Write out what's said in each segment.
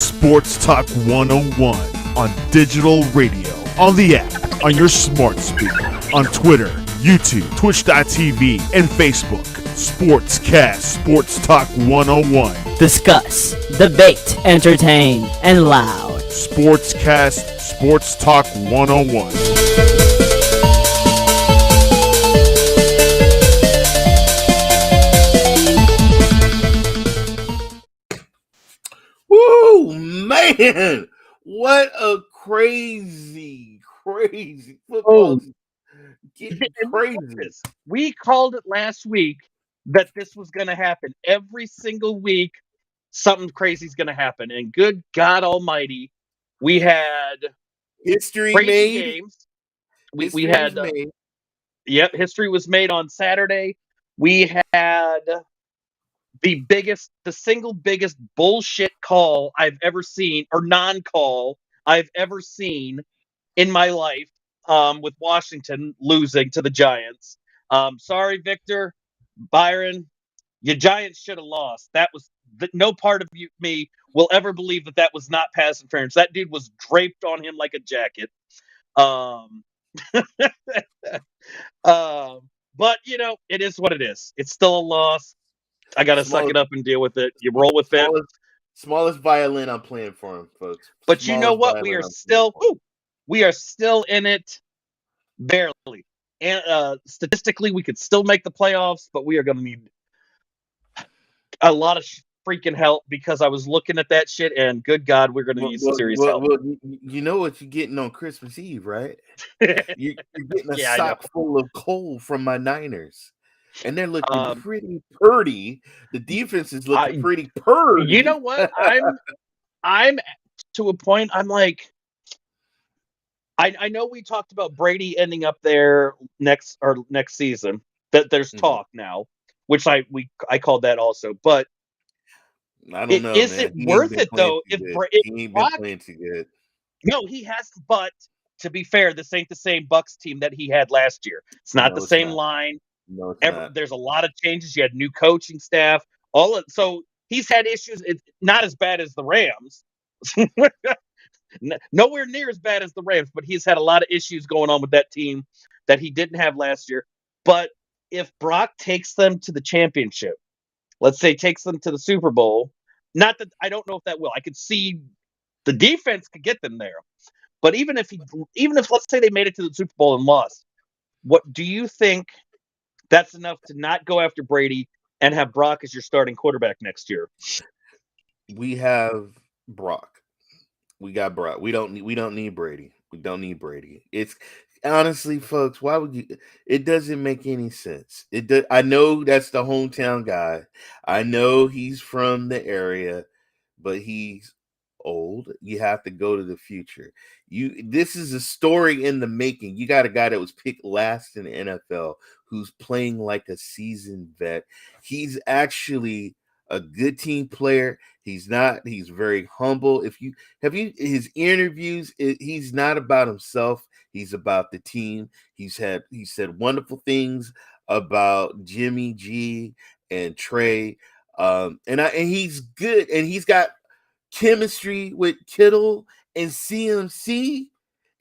Sports Talk 101 on digital radio, on the app, on your smart speaker, on Twitter, YouTube, Twitch.tv, and Facebook. Sportscast Sports Talk 101. Discuss, debate, entertain, and loud. Sportscast Sports Talk 101. Woo, man! What a crazy football. Getting crazy. We called it last week that this was going to happen. Every single week, something crazy is going to happen. And good God Almighty, we had History crazy made. games. History We had, was made. Yep, history was made on Saturday. We had the single biggest bullshit call I've ever seen, or non-call I've ever seen in my life, with Washington losing to the Giants. Sorry, Victor, Byron, your Giants should have lost. That was no part of me will ever believe that was not pass interference. That dude was draped on him like a jacket. But it is what it is. It's still a loss. I got to suck it up and deal with it. You roll with it. Smallest violin I'm playing for him, folks. But you know what? We are still in it, barely. And statistically, we could still make the playoffs, but we are going to need a lot of freaking help, because I was looking at that shit, and good God, we're going to need some serious help. Well, you know what you're getting on Christmas Eve, right? You're getting a sock full of coal from my Niners. And they're looking pretty purdy. The defense is looking pretty purdy. You know what? I'm to a point. I'm like, I know we talked about Brady ending up there next season. That there's talk now, which I called that also. But I don't know. Is it worth it though? He ain't been playing too good. No, he hasn't. But to be fair, this ain't the same Bucks team that he had last year. It's not the same line. No, it's not. There's a lot of changes. You had new coaching staff. So he's had issues. It's not as bad as the Rams. Nowhere near as bad as the Rams, but he's had a lot of issues going on with that team that he didn't have last year. But if Brock takes them to the championship, let's say takes them to the Super Bowl, not that I don't know if that will. I could see the defense could get them there. But even if let's say they made it to the Super Bowl and lost, what do you think? That's enough to not go after Brady and have Brock as your starting quarterback next year. We have Brock. We got Brock. We don't need Brady. We don't need Brady. It's honestly, folks, why would you? It doesn't make any sense. I know that's the hometown guy. I know he's from the area, but he's old. You have to go to the future. This is a story in the making. You got a guy that was picked last in the NFL who's playing like a seasoned vet. He's actually a good team player. He's very humble. His interviews, he's not about himself. He's about the team. He said wonderful things about Jimmy G and Trey. And he's good, and he's got chemistry with Kittle and CMC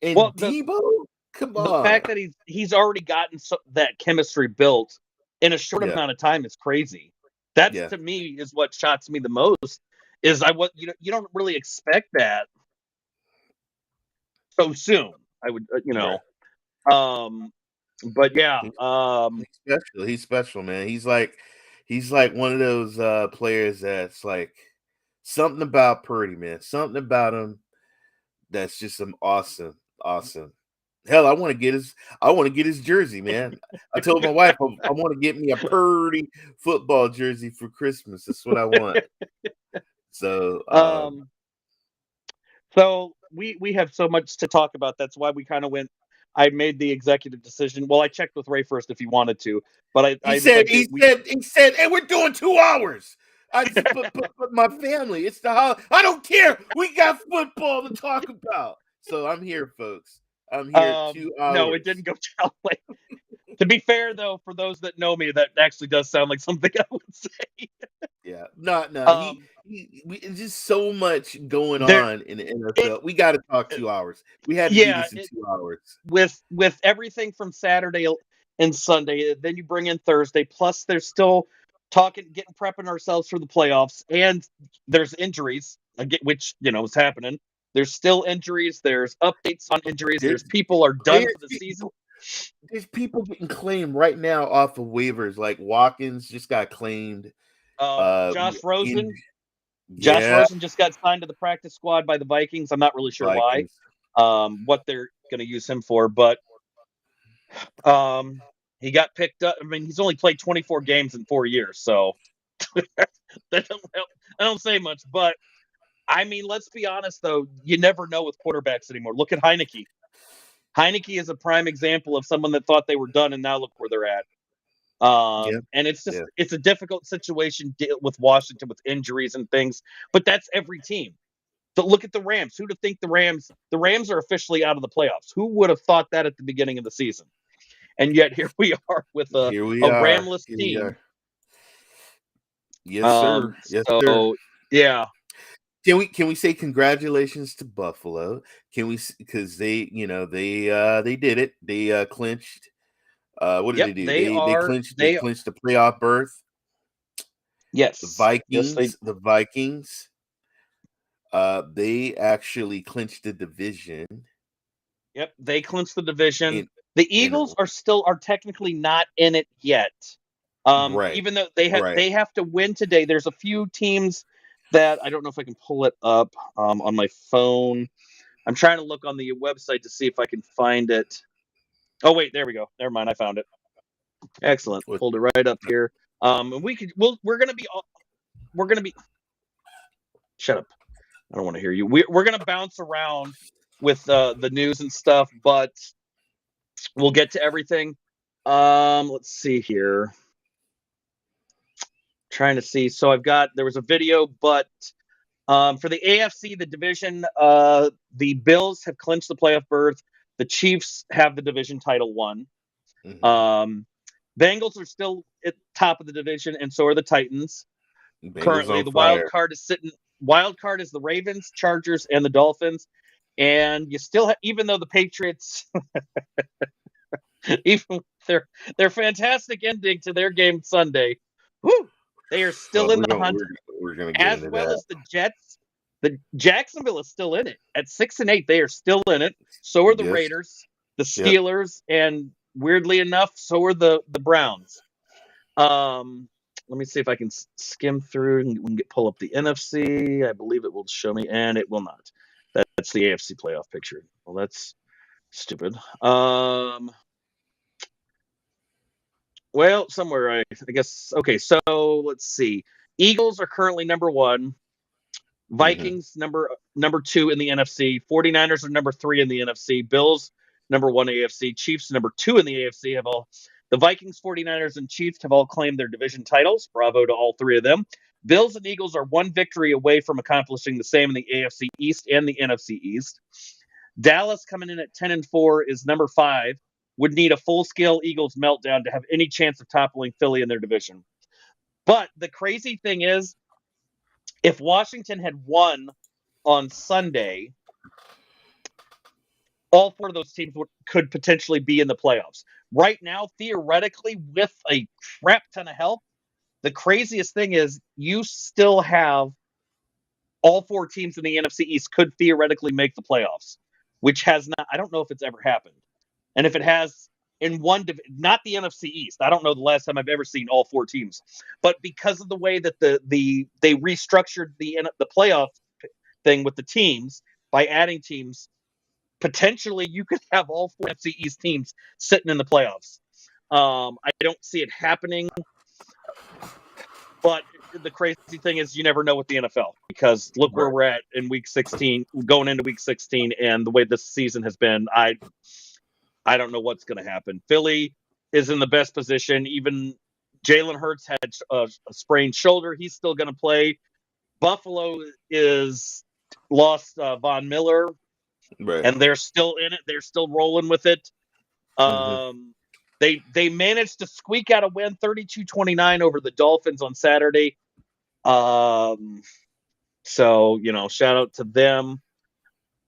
and Debo. Come on. The fact that he's already gotten that chemistry built in a short amount of time is crazy. That to me is what shocks me the most. Is you don't really expect that so soon. I would but yeah. He's special, man. He's like one of those players that's like something about Purdy, man. Something about him that's just some awesome. Hell, I want to get his jersey, man. I told my wife I want to get me a Purdy football jersey for Christmas. That's what I want. So, so we have so much to talk about. That's why we kind of went. I made the executive decision. Well, I checked with Ray first if he wanted to, but he said, "Hey, we're doing 2 hours." I said, but my family, it's the holiday. I don't care. We got football to talk about. So I'm here, folks. I'm here 2 hours. No, it didn't go that way. To be fair, though, for those that know me, that actually does sound like something I would say. Yeah, no. It's just so much going There, on in the NFL. We got to talk 2 hours. We had to do yeah, this in 2 hours. with everything from Saturday and Sunday, then you bring in Thursday. Plus, there's still getting prepping ourselves for the playoffs, and there's injuries, which is happening. There's still injuries. There's updates on injuries. There's people are done for the season. There's people getting claimed right now off of waivers. Like Watkins just got claimed. Josh Rosen. Yeah. Josh Rosen just got signed to the practice squad by the Vikings. I'm not really sure Vikings. why, what they're going to use him for, but he got picked up. I mean, he's only played 24 games in 4 years, so that don't say much. But I mean, let's be honest though, you never know with quarterbacks anymore. Look at Heineke. Heineke is a prime example of someone that thought they were done, and now look where they're at. And it's just it's a difficult situation with Washington with injuries and things, but that's every team. So look at the Rams. Who'd have think the Rams are officially out of the playoffs? Who would have thought that at the beginning of the season? And yet here we are with a Ramless team. Yes, sir. Yes, sir. Yeah. Can we say congratulations to Buffalo? Can we, because they did it. They clinched. What did they do? They clinched the playoff berth. Yes. The Vikings. They actually clinched the division. Yep, they clinched the division. The Eagles are technically not in it yet. Even though they have to win today. There's a few teams that I don't know if I can pull it up on my phone. I'm trying to look on the website to see if I can find it. Oh wait, there we go. Never mind, I found it. Excellent. Pulled it right up here. And we're gonna be. Shut up. I don't want to hear you. We're gonna bounce around with the news and stuff, but we'll get to everything. Let's see here. Trying to see. So there was a video, but for the AFC, the division, the Bills have clinched the playoff berth. The Chiefs have the division title won. Mm-hmm. Bengals are still at top of the division, and so are the Titans. Currently, the wild card is sitting. Wild card is the Ravens, Chargers, and the Dolphins. And you still, even though the Patriots, even their fantastic ending to their game Sunday, they are still in the hunt. We're gonna get as well as the Jets. The Jacksonville is still in it at 6-8. They are still in it. So are the Raiders, the Steelers, and weirdly enough, so are the Browns. Let me see if I can skim through and we can pull up the NFC. I believe it will show me, and it will not. That's the AFC playoff picture. Well, that's stupid. Well, somewhere I guess. Okay, so let's see. Eagles are currently number 1. Vikings number 2 in the NFC. 49ers are number 3 in the NFC. Bills number 1 AFC. Chiefs number 2 in the AFC. The Vikings, 49ers, and Chiefs have all claimed their division titles. Bravo to all 3 of them. Bills and Eagles are 1 victory away from accomplishing the same in the AFC East and the NFC East. Dallas, coming in at 10-4, is number 5. Would need a full-scale Eagles meltdown to have any chance of toppling Philly in their division. But the crazy thing is, if Washington had won on Sunday, all 4 of those teams could potentially be in the playoffs. Right now, theoretically, with a crap ton of help, the craziest thing is you still have all 4 teams in the NFC East could theoretically make the playoffs, which has not. I don't know if it's ever happened. And if it has in one, not the NFC East, I don't know the last time I've ever seen all 4 teams. But because of the way that they restructured the playoff thing with the teams by adding teams, potentially you could have all 4 NFC East teams sitting in the playoffs. I don't see it happening, but the crazy thing is you never know with the NFL, because look where we're at in week 16, going into week 16, and the way this season has been. I don't know what's going to happen. Philly is in the best position. Even Jalen Hurts had a sprained shoulder. He's still going to play. Buffalo is lost Von Miller. Right. And they're still in it. They're still rolling with it. They managed to squeak out a win, 32-29 over the Dolphins on Saturday. So, shout out to them.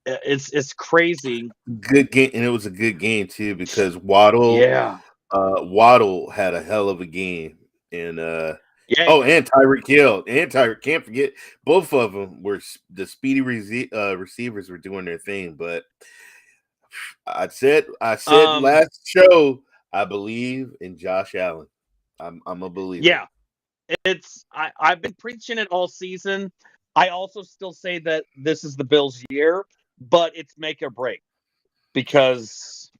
It's crazy. Good game, and it was a good game too because Waddle Yeah. Waddle had a hell of a game, and Yeah, he did. and Tyreek Hill and Tyreek, can't forget, both of them were the speedy receivers were doing their thing. But I said Um, last show, I believe in Josh Allen. I'm a believer. yeah, I've been preaching it all season. I also still say that this is the Bills' year, but it's make or break because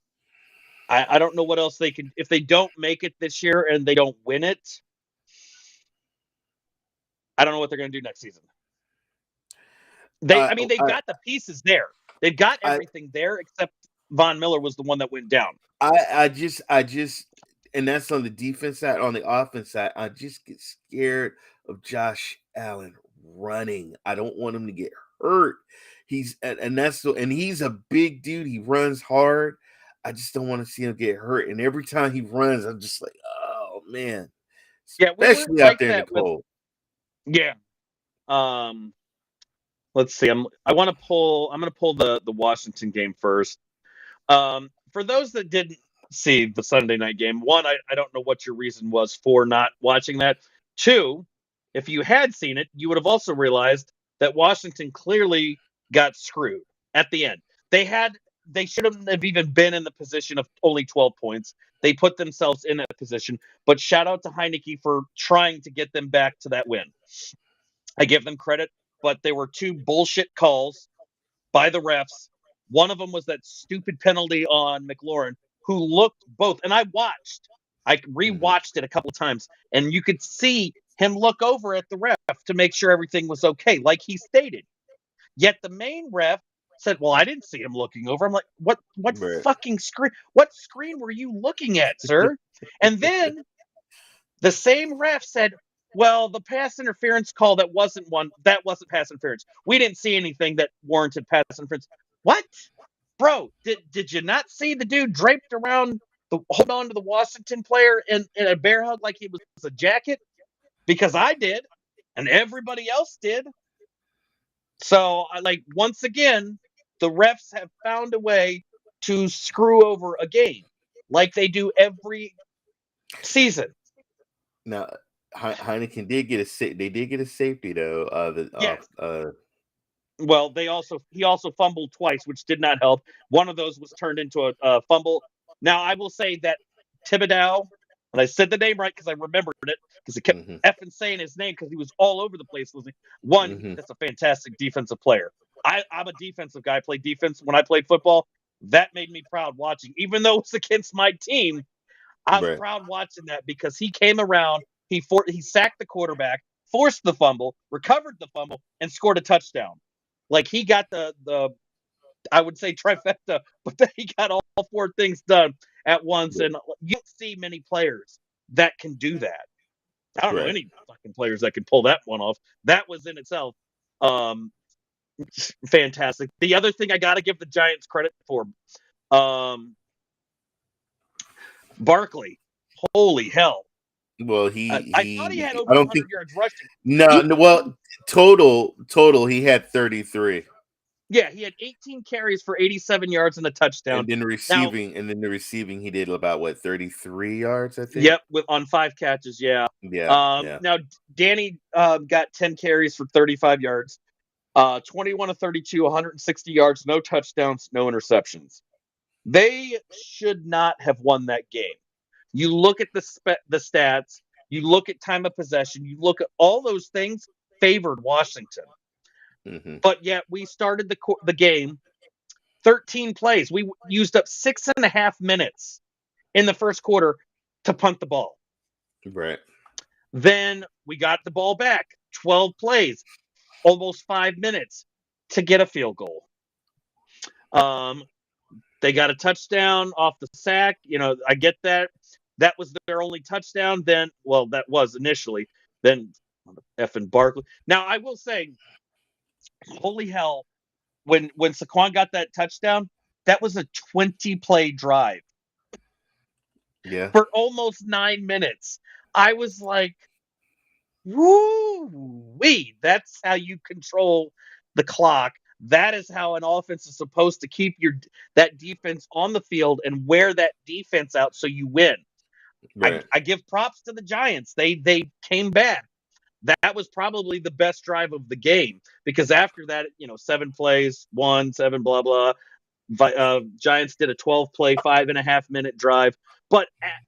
I don't know what else they can. If they don't make it this year and they don't win it, I don't know what they're going to do next season. I They've I got the pieces there. They've got I everything there, except Von Miller was the one that went down. I just, and that's on the defense side. On the offense side, I just get scared of Josh Allen running. I don't want him to get hurt. And he's a big dude. He runs hard. I just don't want to see him get hurt. And every time he runs, I'm just like, oh man, Yeah, we weren't especially out like there in the that with. cold. Yeah. Um. Let's see. I'm going to pull the Washington game first. For those that didn't see the Sunday night game, one, I don't know what your reason was for not watching that. Two, if you had seen it, you would have also realized that Washington clearly got screwed at the end. They shouldn't have even been in the position of only 12 points. They put themselves in that position. But shout out to Heineke for trying to get them back to that win. I give them credit, but there were two bullshit calls by the refs. One of them was that stupid penalty on McLaurin, who looked both. And I Mhm. rewatched it a couple times, and you could see him look over at the ref to make sure everything was okay, like he stated. Yet the main ref said, "Well, I didn't see him looking over." I'm like, "What Right. fucking screen? What screen were you looking at, sir?" And then the same ref said, "Well, the pass interference call that wasn't pass interference. We didn't see anything that warranted pass interference." What? Bro, did you not see the dude draped around hold on to the Washington player in a bear hug like he was a jacket? Because I did, and everybody else did. So I like once again, the refs have found a way to screw over a game like they do every season. Now, Heineken did get they did get a safety though. Yes. Well, he also fumbled twice, which did not help. One of those was turned into a fumble. Now, I will say that Thibodeau, and I said the name right because I remembered it because he kept Mhm. effing saying his name because he was all over the place. One, Mhm. that's a fantastic defensive player. I'm a defensive guy. I played defense when I played football. That made me proud watching, even though it was against my team. I was Right. proud watching that because he came around, he sacked the quarterback, forced the fumble, recovered the fumble, and scored a touchdown. Like he got the I would say trifecta, but then he got all four things done at once. And you don't see many players that can do that. I don't know Right. any fucking players that can pull that one off. That was in itself um, fantastic. The other thing I got to give the Giants credit for, um, Barkley. Holy hell! Well, I thought he had I over don't think 100 yards rushing. no, He, no, well, total he had 33. yeah, he had 18 carries for 87 yards and a touchdown. Now, And then the receiving he did about what, 33 yards, I think. yep, on 5 catches, yeah. Yeah, yeah. Now Danny got 10 carries for 35 yards, 21 to 32, 160 yards, no touchdowns, no interceptions. They should not have won that game. You look at the stats, you look at time of possession, you look at all those things favored Washington. Mhm. But yet we started the game 13 plays. We used up 6.5 minutes in the first quarter to punt the ball. Right. Then we got the ball back 12 plays, almost 5 minutes to get a field goal. They got a touchdown off the sack. I get that. That was their only touchdown. Then, well, that was initially. Then effing Barkley. Now, I will say, holy hell, when Saquon got that touchdown, that was a 20-play drive Yeah. for almost 9 minutes. I was like, Woo-wee. That's how you control the clock. That is how an offense is supposed to keep that defense on the field and wear that defense out so you win. Right. I give props to the Giants. They came back. That was probably the best drive of the game because after that, 7 plays, 7, blah, blah. Giants did a 12-play, 5.5-minute drive. But at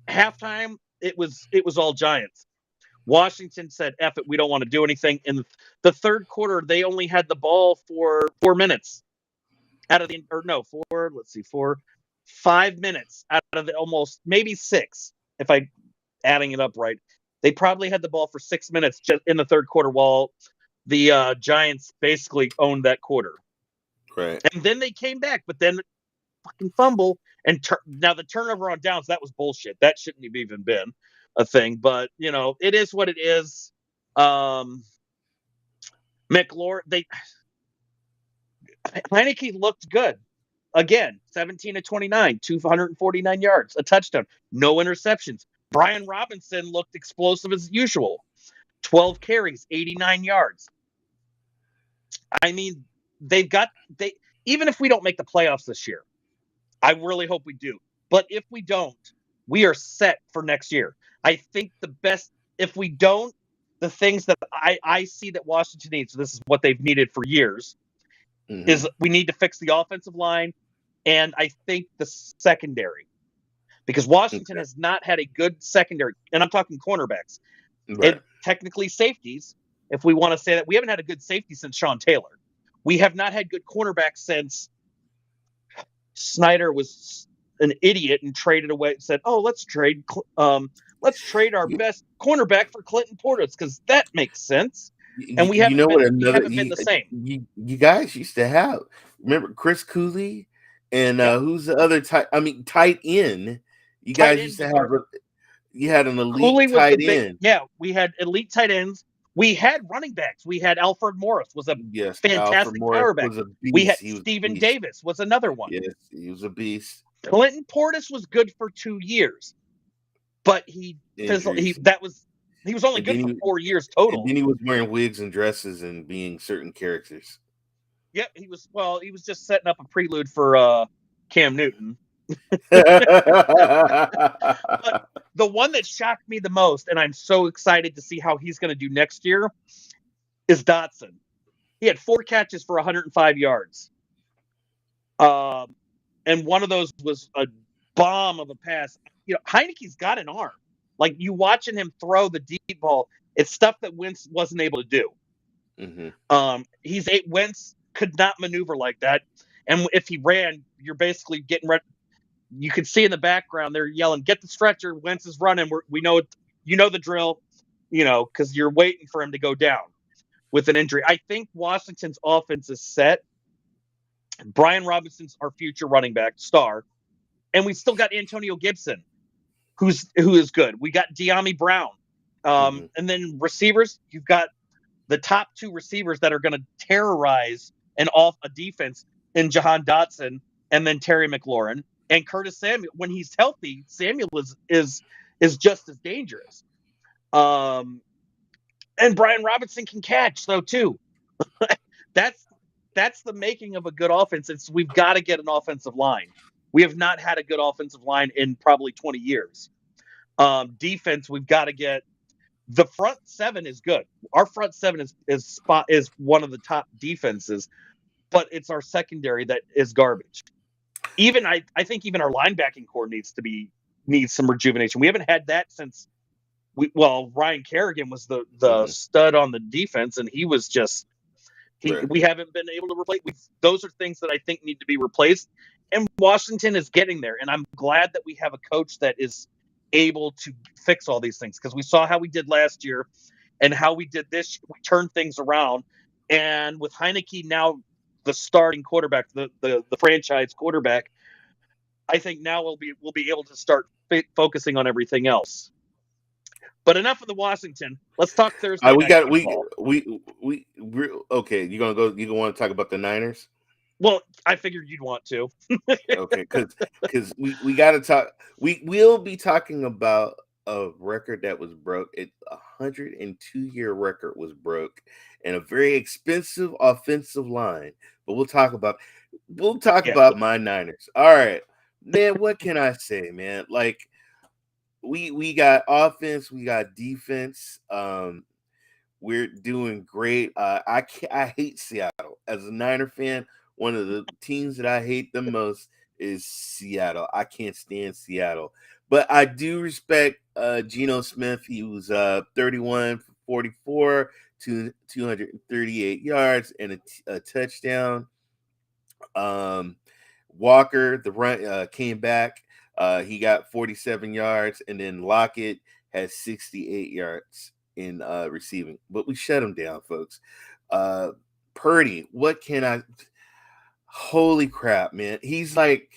halftime, it was all Giants. Washington said, F it, we don't want to do anything. In the third quarter, they only had the ball for 4 minutes out of the, or no, 5 minutes out of the almost, maybe 6, if I adding it up right. They probably had the ball for 6 minutes just in the third quarter while the Giants basically owned that quarter. Right. And then they came back, but then fucking fumble. And now the turnover on downs, that was bullshit. That shouldn't have even been a thing. But, it is what it is. McLaurin, Heineke looked good. Again, 17 to 29, 249 yards, a touchdown, no interceptions. Brian Robinson looked explosive as usual. 12 carries, 89 yards. I mean, even if we don't make the playoffs this year, I really hope we do. But if we don't, we are set for next year. I think if we don't, the things that I see that Washington needs, this is what they've needed for years, is we need to fix the offensive line and I think the secondary. Because Washington has not had a good secondary, and I'm talking cornerbacks. Right. And technically safeties, if we want to say that. We haven't had a good safety since Sean Taylor. We have not had good cornerbacks since Snyder was an idiot and traded away. Said, "Oh, let's trade our best cornerback for Clinton Portis because that makes sense." And we haven't been the same. You guys used to have. Remember Chris Cooley and who's the other tight end? You guys used to have. You had an elite tight end. Yeah, we had elite tight ends. We had running backs. We had Alfred Morris was a fantastic power back. We had Stephen Davis was another one. Yes, he was a beast. Clinton Portis was good for 2 years, but he fizzled. He was only good for 4 years total. And then he was wearing wigs and dresses and being certain characters. Yeah, he was just setting up a prelude for Cam Newton. But the one that shocked me the most, and I'm so excited to see how he's going to do next year, is Dotson. He had 4 catches for 105 yards. And one of those was a bomb of a pass. Heineke's got an arm. Like, you watching him throw the deep ball, it's stuff that Wentz wasn't able to do. Mm-hmm. Wentz could not maneuver like that. And if he ran, you're basically getting ready. You can see in the background, they're yelling, "Get the stretcher." Wentz is running. We know it. You know the drill, because you're waiting for him to go down with an injury. I think Washington's offense is set. Brian Robinson's our future running back star. And we still got Antonio Gibson, who is good. We got De'Ami Brown. And then receivers, you've got the top 2 receivers that are going to terrorize a defense in Jahan Dotson and then Terry McLaurin. And Curtis Samuel, when he's healthy, Samuel is just as dangerous. And Brian Robinson can catch, though, too. That's the making of a good offense. We've got to get an offensive line. We have not had a good offensive line in probably 20 years. Defense, we've got to get. The front 7 is good. Our front 7 is one of the top defenses, but it's our secondary that is garbage. I think even our linebacking core needs some rejuvenation. We haven't had that since Ryan Kerrigan was the stud on the defense, and he was just we haven't been able to replace. Those are things that I think need to be replaced, and Washington is getting there. And I'm glad that we have a coach that is able to fix all these things, because we saw how we did last year and how we did this. We turned things around, and with Heineke now the starting quarterback, the franchise quarterback, I think now we'll be able to start focusing on everything else. But enough of the Washington. Let's talk Thursday. Okay. You gonna want to talk about the Niners? Well, I figured you'd want to. Okay, because we got to talk. We'll be talking about a record that was broke. It 102-year record was broke, and a very expensive offensive line. But we'll talk Yeah. about my Niners. All right, man. What can I say, man? Like we got offense, we got defense. We're doing great. I hate Seattle as a Niner fan. One of the teams that I hate the most is Seattle. I can't stand Seattle, but I do respect Geno Smith. He was 31 for 44 to 238 yards and a touchdown. Um, Walker, the run came back. He got 47 yards, and then Lockett had 68 yards in receiving. But we shut him down, folks. Purdy, what can I? Holy crap, man! He's like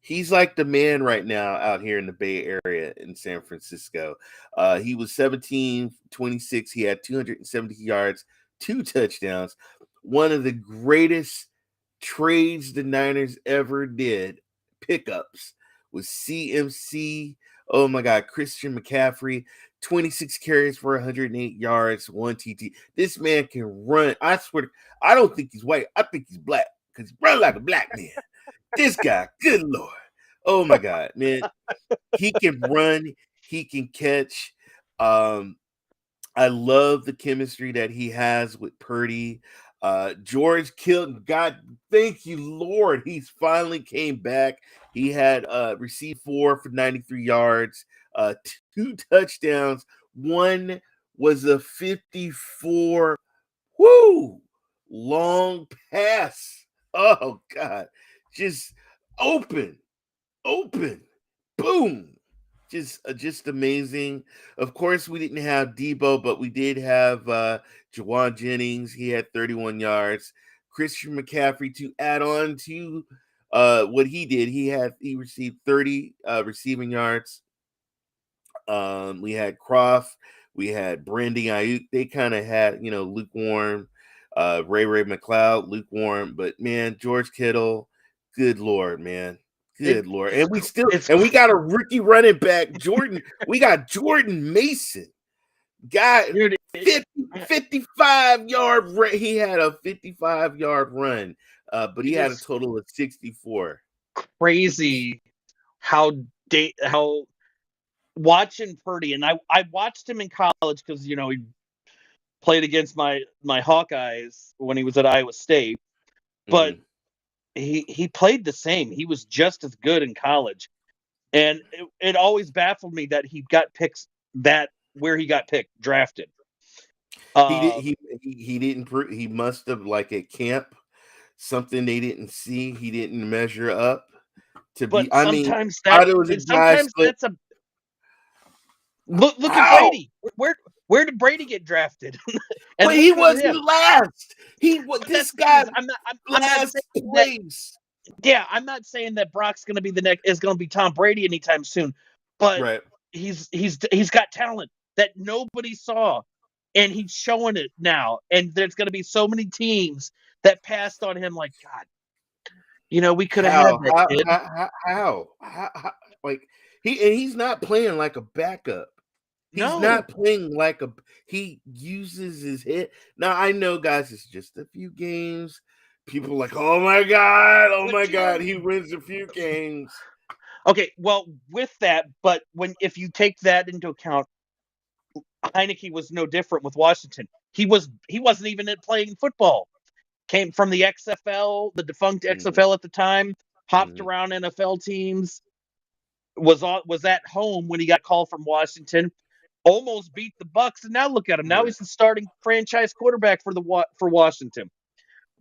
the man right now out here in the Bay Area in San Francisco. He was 17-26. He had 270 yards, 2 touchdowns. One of the greatest trades the Niners ever did, pickups, was CMC. Oh my God, Christian McCaffrey, 26 carries for 108 yards, 1 TT. This man can run. I swear, I don't think he's white. I think he's black because he run like a black man. This guy, good Lord. Oh my God, man. He can run, he can catch. I love the chemistry that he has with Purdy. George Kittle, God, thank you, Lord. He's finally came back. He had received 4 for 93 yards, 2 touchdowns. One was a 54 long pass. Oh God. Just open, boom. Just amazing. Of course, we didn't have Debo, but we did have Jawan Jennings. He had 31 yards. Christian McCaffrey, to add on to what he did, he received 30 receiving yards. We had Croft, we had Brandon Ayuk. They kind of had, lukewarm. Ray McLeod, lukewarm. But man, George Kittle, good Lord, man. Good Lord. And we got a rookie running back, Jordan. We got Jordan Mason. Got 55-yard run. He had a 55-yard run. But he had a total of 64. Crazy how watching Purdy, and I watched him in college because he played against my Hawkeyes when he was at Iowa State, but he played the same. He was just as good in college, and it always baffled me that he got picks where he got picked, drafted. He didn't. He must have, like at camp, something they didn't see. He didn't measure up to but be. I mean, sometimes guys. that's a look at Brady. Where did Brady get drafted? And he wasn't last. This guy. I'm not saying place. I'm not saying that Brock's going to be is going to be Tom Brady anytime soon, but right. he's got talent that nobody saw, and he's showing it now. And there's going to be so many teams that passed on him. Like, God, we could have had that kid. How? Like he's not playing like a backup. He's not playing like he uses his head. Now I know, guys, it's just a few games. People are like, oh my God, he wins a few games. Okay, well, with that, but if you take that into account, Heineke was no different with Washington. He wasn't even playing football. Came from the XFL, the defunct XFL at the time, hopped around NFL teams, was at home when he got called from Washington, almost beat the Bucks, and now look at him. Now he's the starting franchise quarterback for Washington.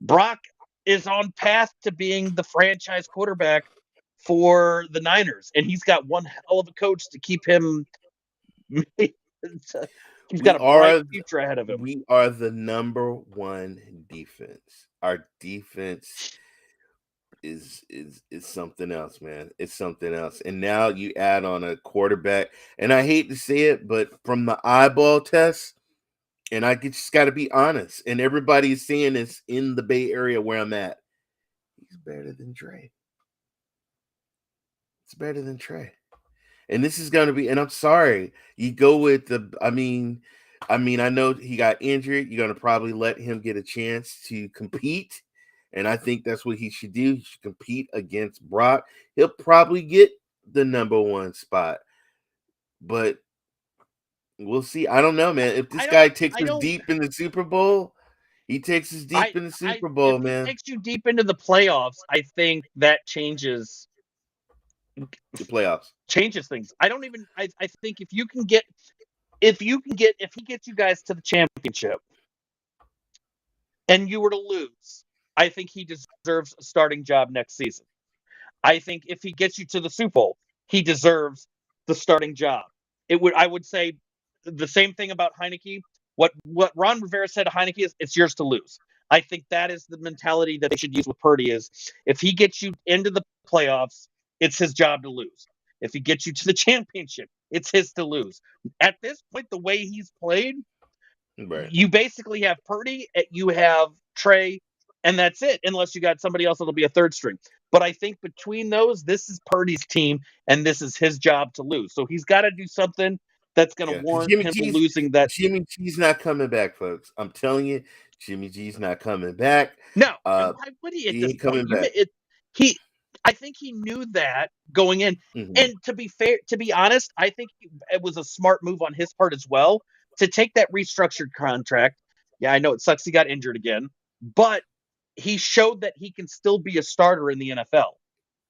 Brock is on path to being the franchise quarterback for the Niners, and he's got one hell of a coach to keep him. He's got a bright future ahead of him. We are the number one defense. Our defense is something else, man. It's something else. And now you add on a quarterback, and I hate to say it, but from the eyeball test, and I just got to be honest, and everybody's saying this in the Bay Area where I'm at, he's better than Trey. It's better than Trey. And this is going to be, and I'm sorry, you go with the, I know he got injured. You're going to probably let him get a chance to compete. And I think that's what he should do. He should compete against Brock. He'll probably get the number one spot. But we'll see. I don't know, man. If this guy takes us deep in the Super Bowl, he takes us deep in the Super Bowl, if man. he takes you deep into the playoffs, I think that changes The playoffs. things. I think if he gets you guys to the championship and you were to lose, I think he deserves a starting job next season. I think if he gets you to the Super Bowl, he deserves the starting job. I would say the same thing about Heineke. What Ron Rivera said to Heineke is, it's yours to lose. I think that is the mentality that they should use with Purdy is if he gets you into the playoffs, it's his job to lose. If he gets you to the championship, it's his to lose. At this point, the way he's played, Right. you basically have Purdy, you have Trey, and that's it, unless you got somebody else that'll be a third string. But I think between those, this is Purdy's team, and this is his job to lose. So he's got to do something that's going to warrant him losing that. Jimmy G's not coming back, folks. I'm telling you, Jimmy G's not coming back. No, why would he at this point? I think he knew that going in. Mm-hmm. And to be honest, I think it was a smart move on his part as well to take that restructured contract. Yeah, I know it sucks he got injured again, but he showed that he can still be a starter in the NFL.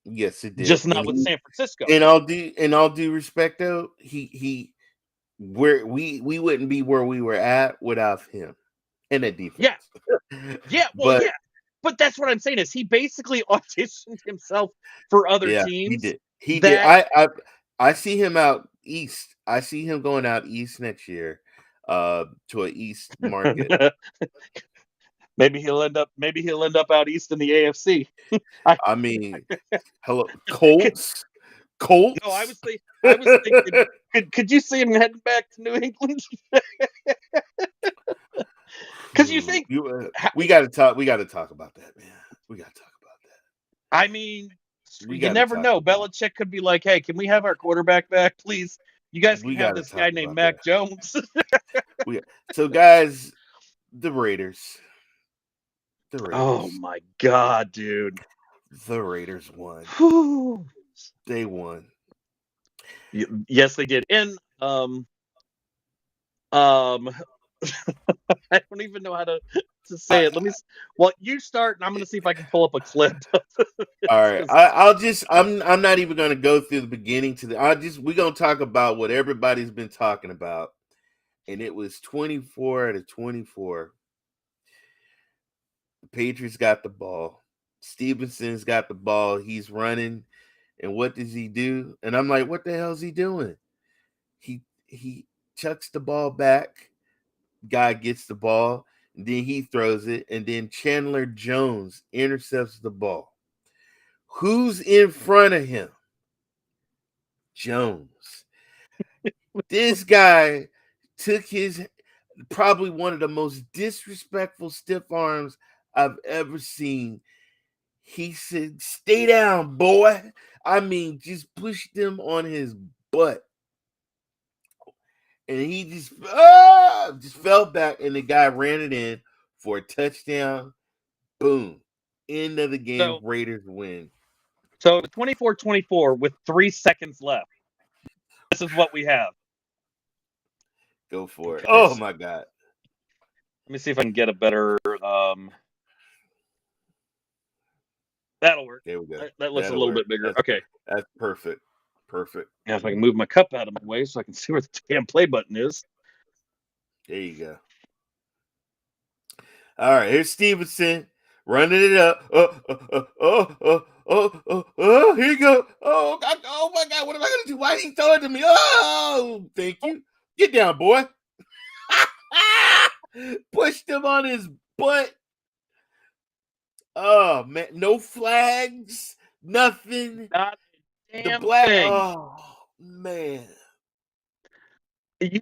Yes, it did. Just not with San Francisco. In all due respect, though, we wouldn't be where we were at without him and that defense. Yeah. But that's what I'm saying is he basically auditioned himself for other teams. He did. I see him out east. I see him going out east next year, to an east market. Maybe he'll end up out east in the AFC. Hello, Colts. No, I was thinking could you see him heading back to New England? Because you think we got to talk about that, man. We got to talk about that. I mean, you never know. Belichick could be like, "Hey, can we have our quarterback back, please? You guys can have this guy named Mac Jones." So, guys, the Raiders. Oh my God, dude! The Raiders won. Whew. They won. Yes, they did. And I don't even know how to say it. You start, and I'm going to see if I can pull up a clip. All right, I'm not even going to go through the beginning we're going to talk about what everybody's been talking about, and it was 24-24. The Patriots got the ball. Stevenson's got the ball. He's running, and what does he do? And I'm like, what the hell is he doing? He chucks the ball back. Guy gets the ball, and then he throws it, and then Chandler Jones intercepts the ball. Who's in front of him? Jones. This guy took probably one of the most disrespectful stiff arms I've ever seen. He said, "Stay down, boy." Just pushed him on his butt. And he just fell back, and the guy ran it in for a touchdown. Boom. End of the game. So, Raiders win. So 24-24 with 3 seconds left. This is what we have. Go for it. Oh, my God. Let me see if I can get a better... That'll work. There we go. That looks a little bit bigger. Okay. That's perfect. Now, if I can move my cup out of my way so I can see where the damn play button is. There you go. All right, here's Stevenson running it up. Here you go. Oh, God, oh my God, what am I going to do? Why did he throw it to me? Oh, thank you. Get down, boy. Pushed him on his butt. Oh, man, no flags, nothing. Not a damn thing. Oh, man. There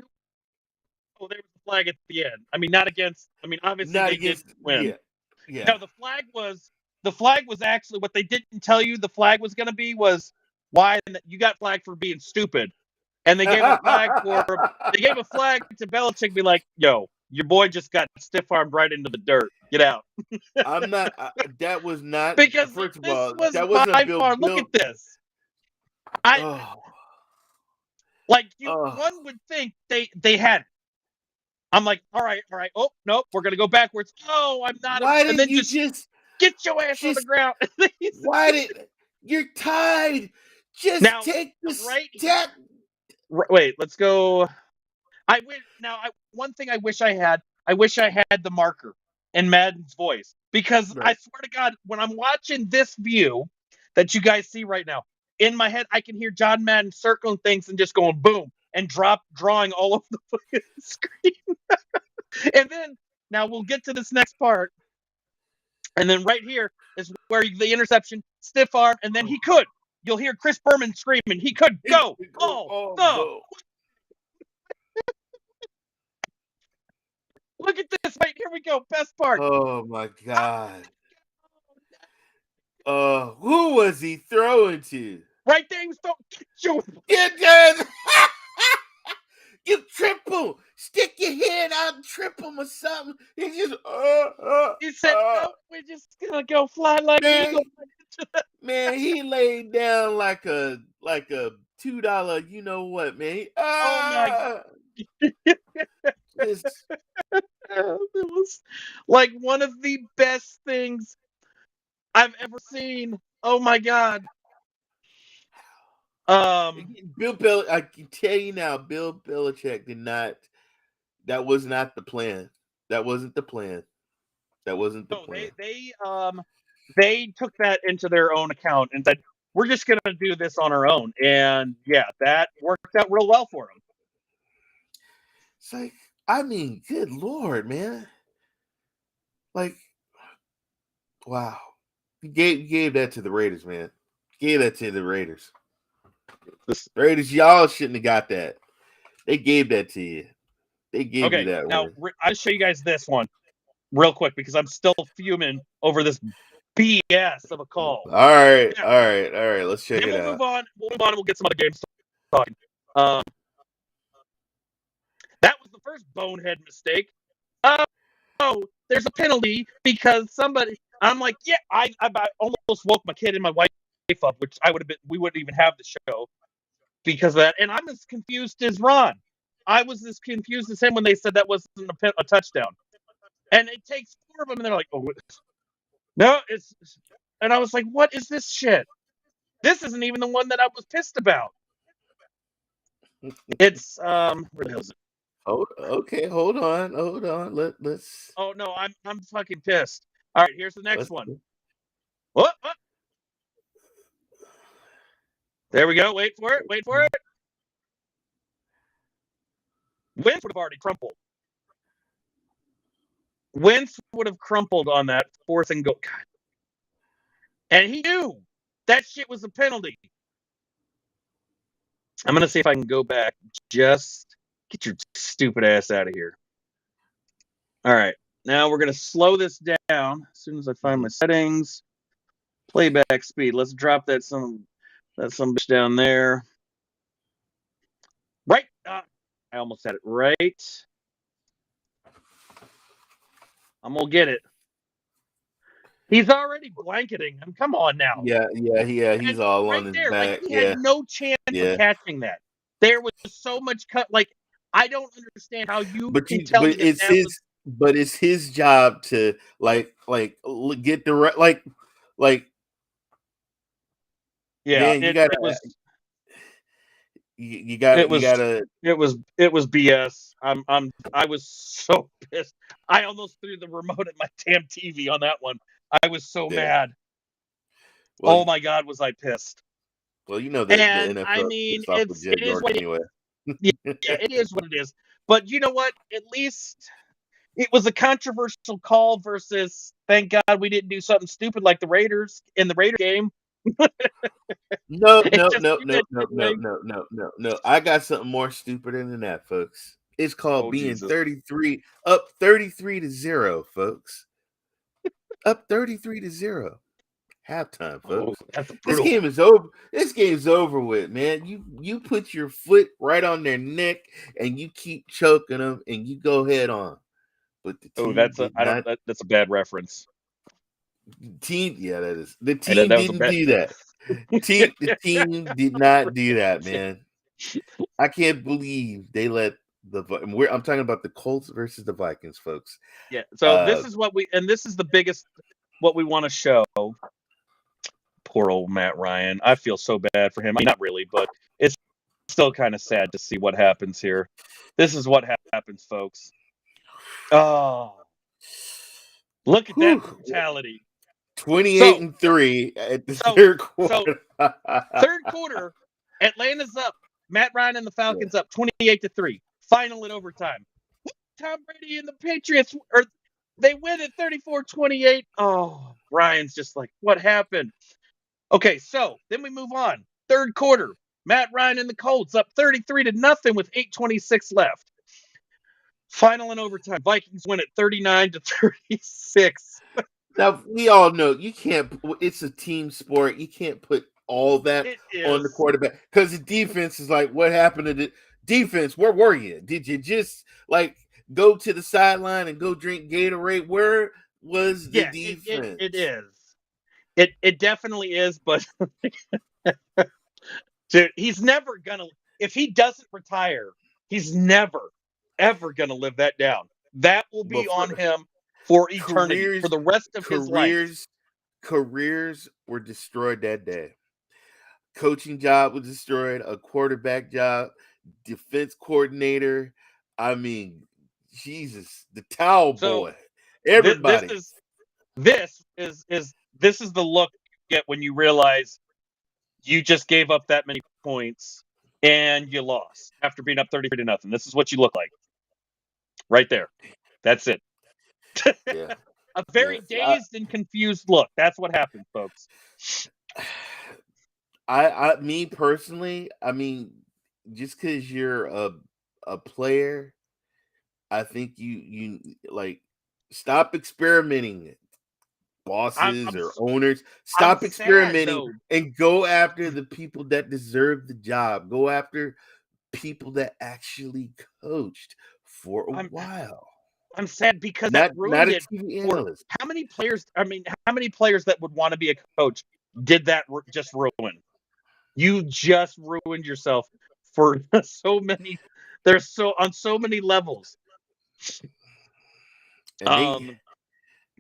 was a flag at the end. Obviously they didn't win. Yeah. No, the flag was actually what they didn't tell you the flag was going to be was why you got flagged for being stupid, and they gave a flag to Belichick, be like, yo, your boy just got stiff armed right into the dirt. Get out. I'm not. That was not. Because First of this all, was that wasn't by Bill. far. Look at this. Oh, One would think they had it. I'm like, all right. Oh nope, we're gonna go backwards. Oh, I'm not. why And didn't then you just get your ass on the just? ground. Why did you're tied? Just Now, take the right step. wait, let's go. I wish now. One thing I wish I had. I wish I had the marker in Madden's voice, because I Right. swear to God, when I'm watching this view that you guys see right now, in my head, I can hear John Madden circling things and just going boom and drawing all over the fucking screen. And then now we'll get to this next part, and then right here is where the interception, stiff arm, and then he could. You'll hear Chris Berman screaming, he could go. Oh, no. Go. Look at this. Right, here we go. Best part. Oh my God. Who was he throwing to? Right there, he was throwing. Get that! You triple, stick your head out and trip him or something. He just He said, no, we're just gonna go fly like man, eagles. man, he laid down like a $2, you know what, man. Oh my Just, it was like one of the best things I've ever seen. Oh my God. I can tell you now, Bill Belichick did not. That was not the plan. That wasn't the plan. That wasn't the No, plan. they took that into their own account and said, we're just gonna do this on our own. And yeah, that worked out real well for them. It's like, I mean, good Lord, man. Like, wow. You gave that to the Raiders, man. Gave that to the Raiders. The Raiders, y'all shouldn't have got that. They gave that to you. They gave you that now, one. I'll show you guys this one real quick because I'm still fuming over this BS of a call. All right. Let's check it out. We'll move on. We'll get some other games talking. That was the first bonehead mistake. Oh, there's a penalty because somebody. I'm like, yeah, I almost woke my kid and my wife up, which we wouldn't even have the show because of that. And I'm as confused as Ron. I was as confused as him when they said that wasn't a touchdown. And it takes 4 of them, and they're like, oh, no, it's. And I was like, what is this shit? This isn't even the one that I was pissed about. It's where the hell is it? Okay, hold on. Let's. Oh no, I'm fucking pissed. All right, here's the next one. What? There we go. Wait for it. Wentz would have already crumpled. Wentz would have crumpled on that 4th and goal. God. And he knew that shit was a penalty. I'm gonna see if I can go back. Just get your stupid ass out of here. All right, now we're gonna slow this down as soon as I find my settings. Playback speed. Let's drop that some bitch down there. Right. I almost had it right. I'm gonna get it. He's already blanketing him. Come on now. Yeah. He's all on his back. Like, he had no chance of catching that. There was so much cut. Like, I don't understand how you can tell me it's his. But it's his job to get the like. Yeah, man, it was BS. I was so pissed. I almost threw the remote at my damn TV on that one. I was so mad. Well, oh my God, was I pissed? Well, you know the NFL. I mean, it is what anyway. it is what it is. But you know what? At least it was a controversial call versus thank God we didn't do something stupid like the Raiders in the Raider game. No. I got something more stupider than that, folks. It's called being 33 up 33-0, folks. Up 33-0. halftime, Oh, folks. that's This brutal. game is over. This game's over with, man. You put your foot right on their neck and you keep choking them and you go head on. But the Oh, team did not. that's a bad reference. Yeah, that is. The That team was a didn't bad. do that. The team did not do that, man. I can't believe they let I'm talking about the Colts versus the Vikings, folks. Yeah. So this is this is the biggest what we want to show. Poor old Matt Ryan. I feel so bad for him. I mean, not really, but it's still kind of sad to see what happens here. This is what happens, folks. Oh, look at that brutality. 28-3 at the third quarter. Third quarter, Atlanta's up. Matt Ryan and the Falcons up 28-3. Final in overtime. Tom Brady and the Patriots, or they win at 34-28. Oh, Ryan's just like, what happened? Okay, so then we move on. Third quarter, Matt Ryan and the Colts up 33-0 with 8:26 left. Final in overtime. Vikings win at 39-36. Now we all know you can't. It's a team sport. You can't put all that on the quarterback because the defense is like, what happened to the defense? Where were you? Did you just like go to the sideline and go drink Gatorade? Where was the defense? It is. It definitely is, but dude, he's never gonna. If he doesn't retire, he's never ever gonna live that down. That will be on him for eternity, for the rest of his life. Careers were destroyed that day. Coaching job was destroyed. A quarterback job, defense coordinator. I mean, Jesus, the towel boy. Everybody. This is the look you get when you realize you just gave up that many points and you lost after being up 33-0. This is what you look like. Right there. That's it. Yeah. A very dazed and confused look. That's what happened, folks. Me personally, I mean, just because you're a player, I think you like stop experimenting. Bosses or owners, stop experimenting and go after the people that deserve the job. Go after people that actually coached for a while. I'm sad because that ruined it. How many players? I mean, how many players that would want to be a coach did that just ruin? You just ruined yourself for so many. There's on so many levels. And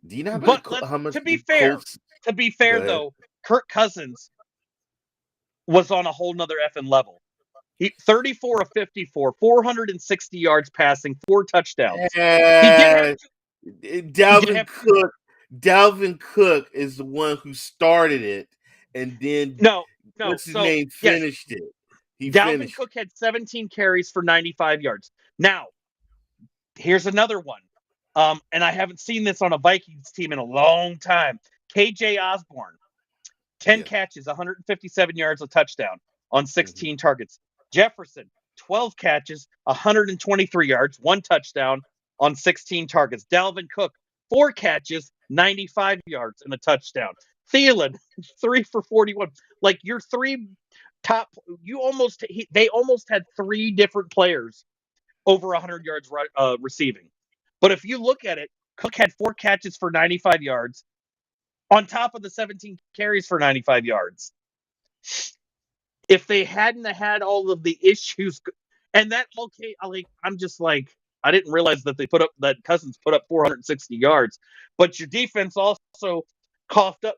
do you know how much? To be fair though, Kirk Cousins was on a whole nother effing level. He 34 of 54, 460 yards passing, 4 touchdowns. Dalvin Cook is the one who started it, and then what's his name finished it. Dalvin Cook had 17 carries for 95 yards. Now, here's another one. And I haven't seen this on a Vikings team in a long time. KJ Osborne, 10 catches, 157 yards, a touchdown on 16 targets. Jefferson, 12 catches, 123 yards, 1 touchdown on 16 targets. Dalvin Cook, 4 catches, 95 yards, and a touchdown. Thielen, 3 for 41. Like your 3 top, they almost had 3 different players over 100 yards receiving. But if you look at it, Cook had 4 catches for 95 yards on top of the 17 carries for 95 yards. If they hadn't had all of the issues, and that I'm just like, I didn't realize that that Cousins put up 460 yards, but your defense also coughed up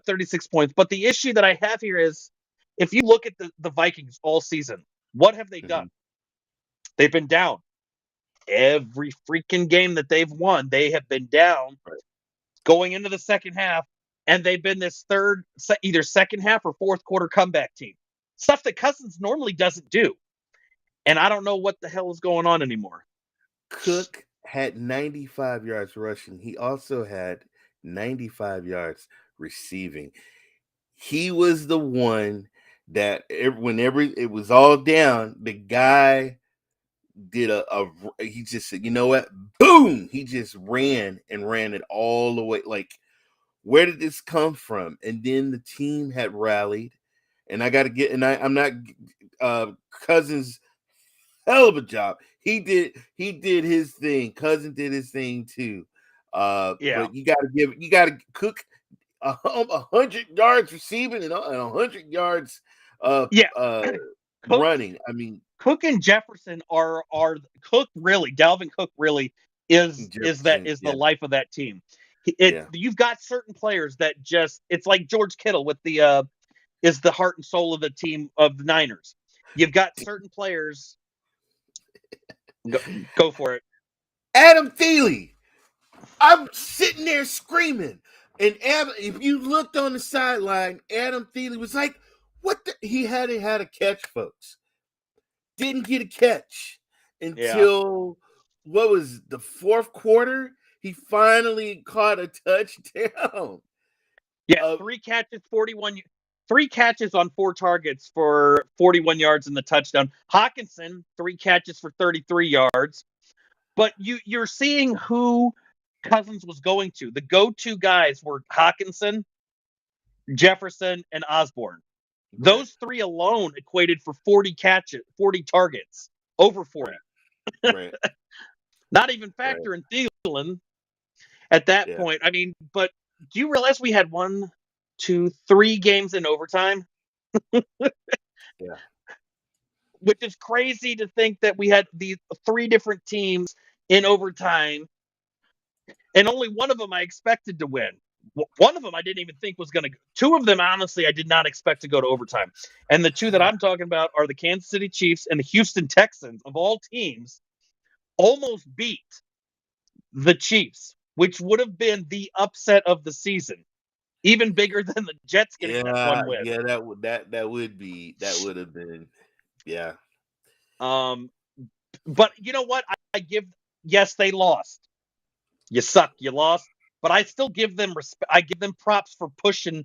36 points. But the issue that I have here is, if you look at the Vikings all season, what have they done? They've been down. Every freaking game that they've won, they have been down going into the second half, and they've been this either second half or fourth quarter comeback team. Stuff that Cousins normally doesn't do. And I don't know what the hell is going on anymore. Cook had 95 yards rushing. He also had 95 yards receiving. He was the one that whenever it was all down, the guy did he just said, you know what? Boom! He just ran it all the way. Like, where did this come from? And then the team had rallied, and I got to get, and I'm not Cousins, hell of a job. He did his thing. Cousin did his thing too. But you got to cook 100 yards receiving and 100 yards running. I mean, Cook and Jefferson are Cook really, Dalvin Cook really is the life of that team. You've got certain players that just, it's like George Kittle with the is the heart and soul of the team of the Niners. You've got certain players. Go for it. Adam Thielen. I'm sitting there screaming. And if you looked on the sideline, Adam Thielen was like, what the? He had a catch, folks. Didn't get a catch until what was the fourth quarter? He finally caught a touchdown. Yeah, 3 catches, 41. 3 catches on 4 targets for 41 yards in the touchdown. Hawkinson, 3 catches for 33 yards. But you're seeing who Cousins was going to. The go-to guys were Hawkinson, Jefferson, and Osborne. Right. Those 3 alone equated for 40 targets, over 40. Right. Not even factor in Thielen at that point. I mean, but do you realize we had 1, 2, 3 games in overtime? Yeah. Which is crazy to think that we had these 3 different teams in overtime, and only one of them I expected to win. One of them I didn't even think was going to. 2 of them, honestly, I did not expect to go to overtime. And the 2 that I'm talking about are the Kansas City Chiefs and the Houston Texans, of all teams, almost beat the Chiefs, which would have been the upset of the season, even bigger than the Jets getting that 1 win. Yeah, that would have been, yeah. But you know what? Yes, they lost. You suck. You lost. But I still give them respect. I give them props for pushing,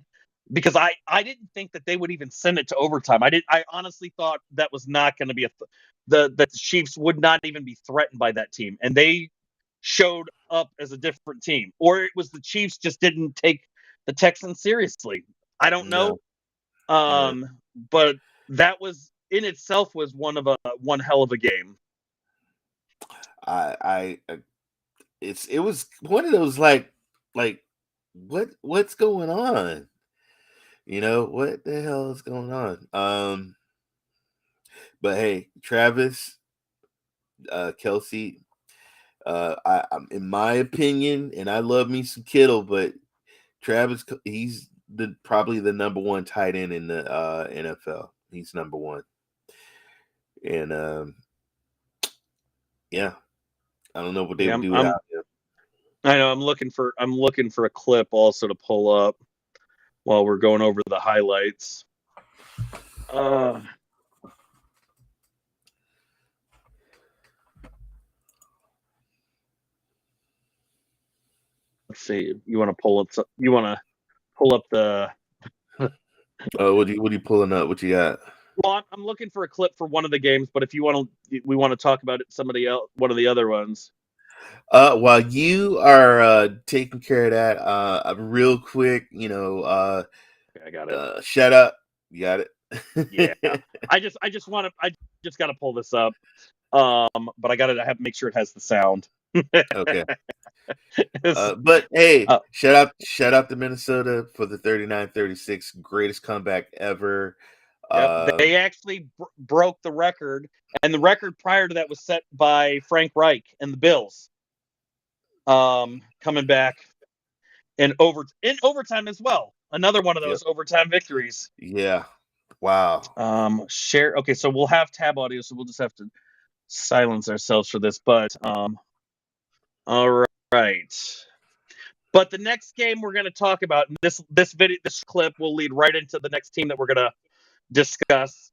because I didn't think that they would even send it to overtime. I honestly thought that was not going to be the Chiefs would not even be threatened by that team, and they showed up as a different team. Or it was the Chiefs just didn't take the Texans seriously. I don't know. But that was in itself was one hell of a game. It was one of those like what's going on? You know, what the hell is going on? But hey, Travis, Kelce, I'm in my opinion, and I love me some Kittle, but Travis, he's probably the number 1 tight end in the NFL. He's number 1. And yeah. I don't know what they would do without him. I know. I'm looking for a clip also to pull up while we're going over the highlights. Let's see. You want to pull up the. What are you pulling up? What you got? Well, I'm looking for a clip for one of the games, but if you want to, we want to talk about it. One of the other ones. While you are taking care of that, real quick, I got it. Shut up. You got it. Yeah. I just got to pull this up. But I got to make sure it has the sound. Okay. But hey, shout out to Minnesota for the 39-36 greatest comeback ever. Yep, they actually broke the record, and the record prior to that was set by Frank Reich and the Bills. Coming back in overtime as well. Another one of those overtime victories. Yeah. Wow. Share. Okay, so we'll have tab audio, so we'll just have to silence ourselves for this. But all right. But the next game we're going to talk about, this clip will lead right into the next team that we're going to discuss.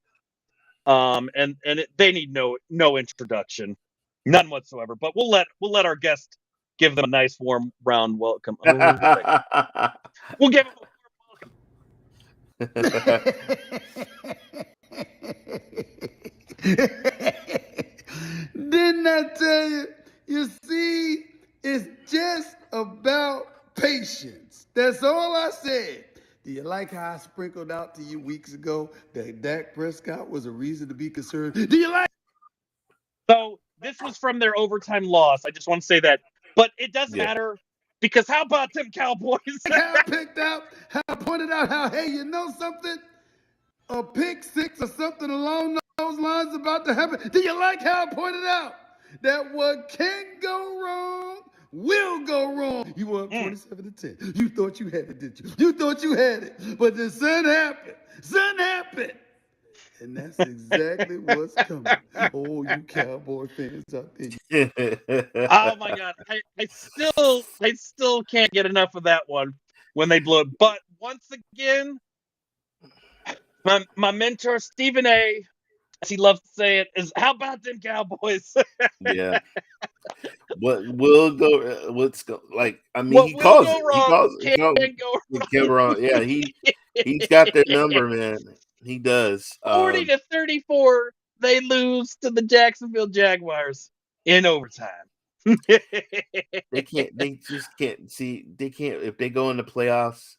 They need no introduction, none whatsoever. But we'll let our guest give them a nice warm round welcome. We'll give them a warm welcome. Didn't I tell you? You see, it's just about patience. That's all Hey, do you like how I sprinkled out to you weeks ago that Dak Prescott was a reason to be concerned? Do you like So this was from their overtime loss. I just want to say that. But it doesn't Yeah. matter because how about them Cowboys? how I picked out, how I pointed out how, hey, you know something? A pick six or something along those lines about to happen. Do you like how I pointed out that what can go wrong will go wrong? You were up 27-10. You thought you had it, didn't you? You thought you had it. But then something happened. Something happened. And that's exactly what's coming. Oh, you Cowboy fans out there. Oh my God. I still can't get enough of that one when they blew it. But once again, my mentor Stephen A, as he loves to say it, is how about them Cowboys? Yeah. What will go? What's go? Like, I mean, What he will calls go it. He wrong calls. He can't calls go it Cameron. Yeah, he's got their number, man. He does. 40-34, they lose to the Jacksonville Jaguars in overtime. They can't. They just can't see. They can't. If they go in the playoffs,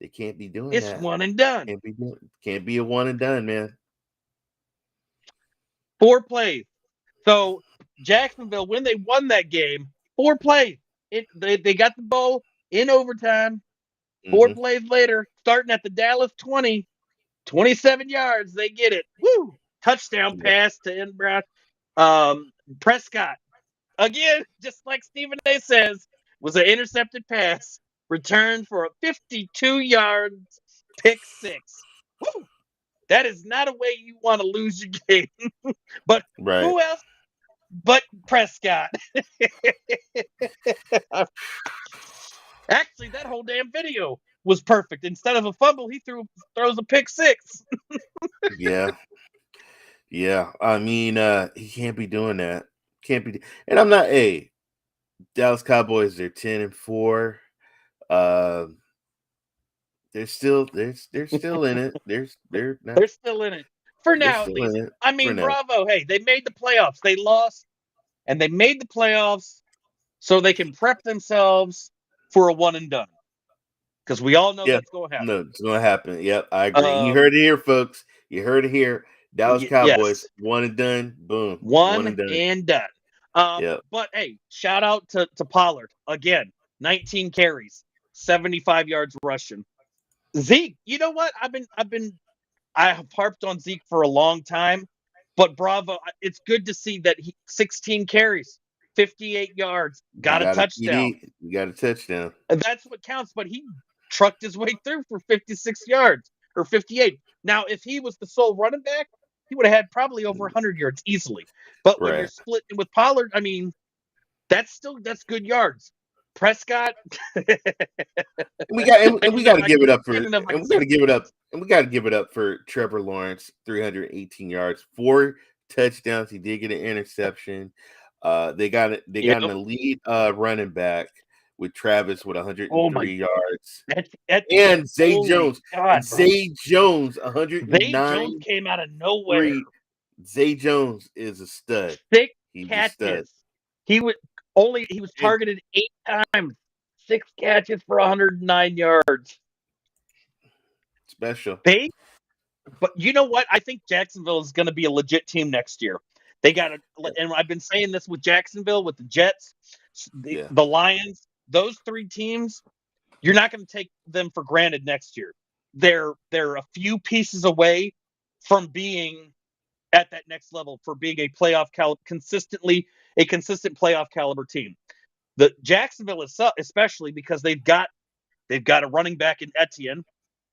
they can't be doing It's that. one and done. Can't be a one and done, man. 4 plays. So Jacksonville, when they won that game, 4 plays. They got the ball in overtime. 4 Mhm. plays later, starting at the Dallas 20, 27 yards, they get it. Woo! Touchdown Yeah. pass to N. Brown. Prescott, again, just like Stephen A says, was an intercepted pass, returned for a 52 yards pick six. Woo! That is not a way you want to lose your game. But Right. who else but Prescott? Actually, that whole damn video was perfect. Instead of a fumble, he throws a pick six. Yeah. Yeah. I mean, he can't be doing that. Can't be. And I'm not. Hey, Dallas Cowboys. They're 10-4. Um, they're still in it. They're not. They're still in it for They're now, at still in least. it I for mean, now. bravo. Hey, they made the playoffs. They lost, and they made the playoffs so they can prep themselves for a one and done. Because we all know Yeah. that's going to happen. No, it's gonna happen. Yep, I agree. And you heard Um, it here, folks. You heard it here. Dallas Cowboys, yes, one and done. Boom. One one and done. and done. Yep. But hey, shout out to Pollard again. 19 carries, 75 yards rushing. Zeke, you know what? I have harped on Zeke for a long time, but bravo, it's good to see that 16 carries, 58 yards, He got a got a touchdown. TD. He got a touchdown. And that's what counts, but he trucked his way through for 56 yards or 58. Now, if he was the sole running back, he would have had probably over 100 yards easily. But when you're Right. splitting with Pollard, I mean, that's good yards. Prescott, And I we don't know got if to I give can it up I for don't know if I and can we say got to give it up and we got to give it up for Trevor Lawrence, 318 yards, 4 touchdowns. He did get an interception. They got an Yep. elite running back with Travis with Oh my, 103 yards. that And Zay holy Jones. God, bro. Zay Jones, Zay Jones 109 came out of nowhere. 3. Zay Jones is a stud. 6 He's a stud. catches. He was And targeted 8 times. 6 catches for 109 yards. special. But you know what? I think Jacksonville is going to be a legit team next year. They got to, and I've been saying this with Jacksonville, with the Jets, Yeah. the Lions, those 3 teams. You're not going to take them for granted next year. They're a few pieces away from being at that next level, for being a consistent playoff caliber team. The Jacksonville is especially because they've got a running back in Etienne.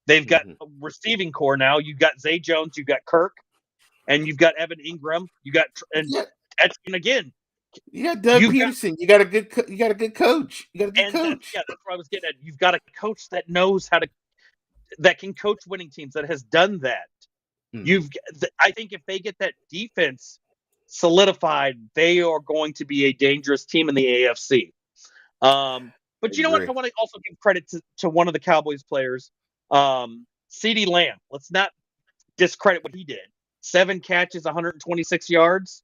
They've got Mhm. a receiving core now. You've got Zay Jones, you've got Kirk, and you've got Evan Ingram. You got and Yeah. Etienne again. You got Doug You've got Peterson. You got a good coach. You got a good and coach. that's where I was getting at. You've got a coach that knows that can coach winning teams, that has done that. Mhm. I think if they get that defense solidified, they are going to be a dangerous team in the AFC. I But you know what? agree. I want to also give credit to one of the Cowboys players, CeeDee Lamb. Let's not discredit what he did. 7 catches, 126 yards.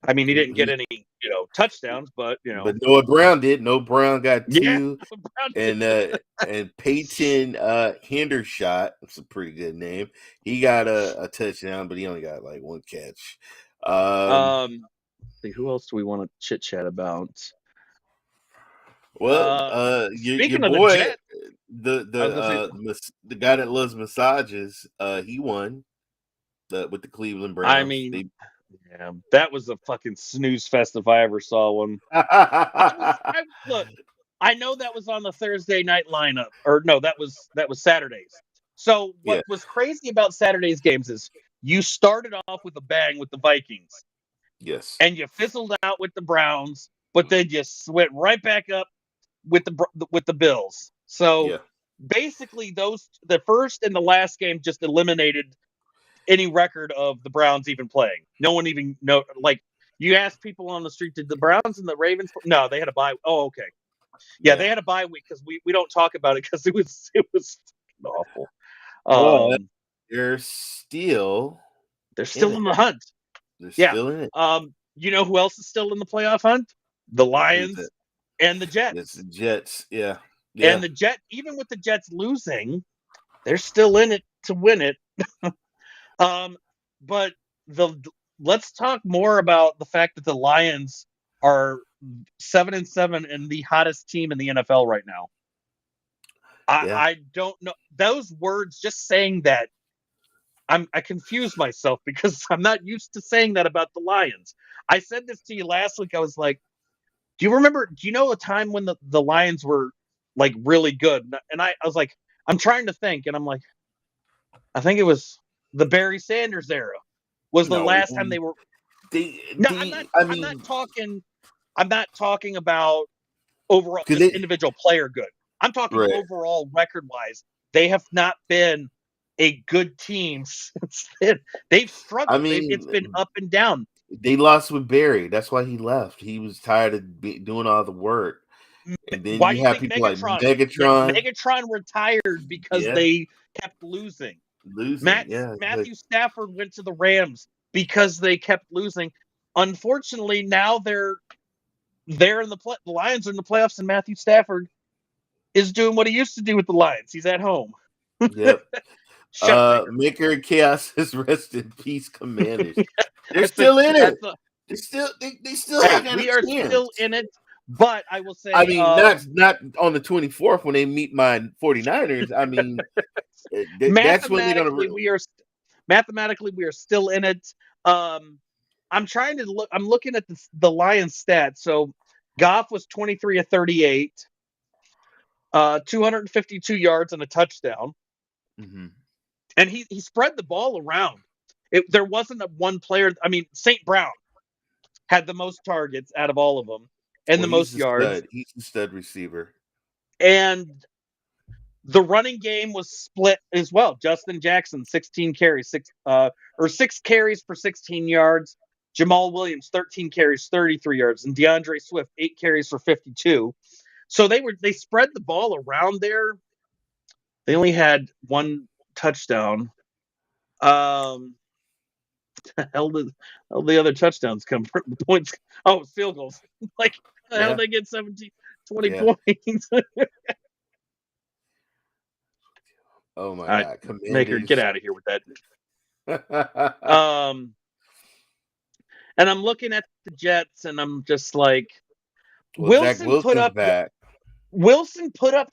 I mean, he didn't get any, touchdowns, but But Noah Brown did. Noah Brown got yeah, 2, Brown and Peyton Hendershot, that's a pretty good name. He got a touchdown, but he only got like 1 catch. See, who else do we want to chit chat about? Your Speaking of the boy, Jets, the guy that loves massages, he won with the Cleveland Browns. I mean, yeah, that was a fucking snooze fest if I ever saw one. Look, I know that was on the Thursday night lineup, or no, that was Saturdays. So what was crazy about Saturday's games is you started off with a bang with the Vikings, yes, and you fizzled out with the Browns, but then you went right back up with the Bills. So basically, the first and the last game just eliminated any record of the Browns even playing. No one even know. Like, you ask people on the street, did the Browns and the Ravens? No, they had a bye. Oh, okay. Yeah, they had a bye week because we don't talk about it because it was awful. They're still in the hunt. They're still in it. You know who else is still in the playoff hunt? The Lions and the Jets. It's the Jets. Yeah. And the Jets, even with the Jets losing, they're still in it to win it. But let's talk more about the fact that the Lions are 7-7 and the hottest team in the NFL right now. I don't know those words. Just saying that, I confuse myself because I'm not used to saying that about the Lions. I said this to you last week. I was like, do you know a time when the Lions were like really good? And I was like, I'm trying to think, and I'm like, I think it was the Barry Sanders era was the last time they were. I'm not talking about overall individual player good. I'm talking overall record wise. They have not been a good team since then. They've struggled. I mean, it's been up and down. They lost with Barry. That's why he left. He was tired of doing all the work. And then you have people like Megatron. Megatron retired because they kept losing. Matthew Stafford went to the Rams because they kept losing. Unfortunately, now they're in the Lions are in the playoffs, and Matthew Stafford is doing what he used to do with the Lions. He's at home. Yep. Maker of Chaos has rest in peace, Commanders. They're still in it. They still have a we are chance. Still in it. But I will say, I mean, not on the 24th when they meet my 49ers. I mean, that's when they're going to. Mathematically, we are still in it. I'm trying to look. I'm looking at the Lions stats. So, Goff was 23 of 38, 252 yards and a touchdown, and he spread the ball around. There wasn't a one player. I mean, St. Brown had the most targets out of all of them. And the most yards. He's the stud receiver. And the running game was split as well. Justin Jackson, 16 carries, 6 carries for 16 yards. Jamal Williams, 13 carries, 33 yards. And DeAndre Swift, 8 carries for 52. So they spread the ball around there. They only had 1 touchdown. Hell did the other touchdowns come from? The points? Oh, field goals. Like, how they get 17, 20 points? Oh my God! Maker, get out of here with that. And I'm looking at the Jets, and I'm just like, Wilson put up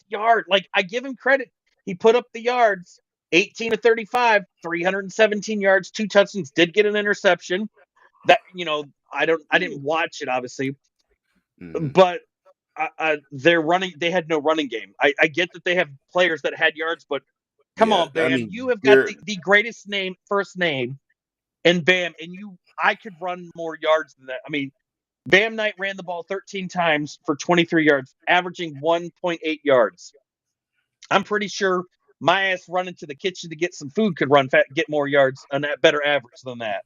yard. Like, I give him credit. He put up the yards. 18 to 35, 317 yards, 2 touchdowns. Did get an interception. That I didn't watch it obviously, but they're running. They had no running game. I get that they have players that had yards, but come on, Bam, I mean, you have got the greatest first name, and Bam, and I could run more yards than that. I mean, Bam Knight ran the ball 13 times for 23 yards, averaging 1.8 yards. I'm pretty sure my ass running to the kitchen to get some food could get more yards and a better average than that.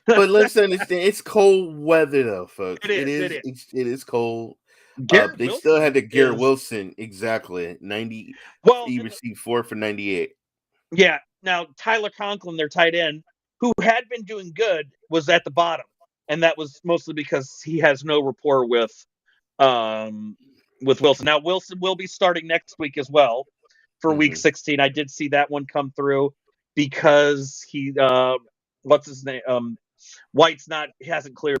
But let's understand, it's cold weather though, folks. It is cold. They still had the Garrett Wilson, exactly 90. Well, he received 4 for 98. Yeah. Now Tyler Conklin, their tight end, who had been doing good, was at the bottom, and that was mostly because he has no rapport with Wilson. Now Wilson will be starting next week as well for Week 16. I did see that one come through because he what's his name? White's he hasn't cleared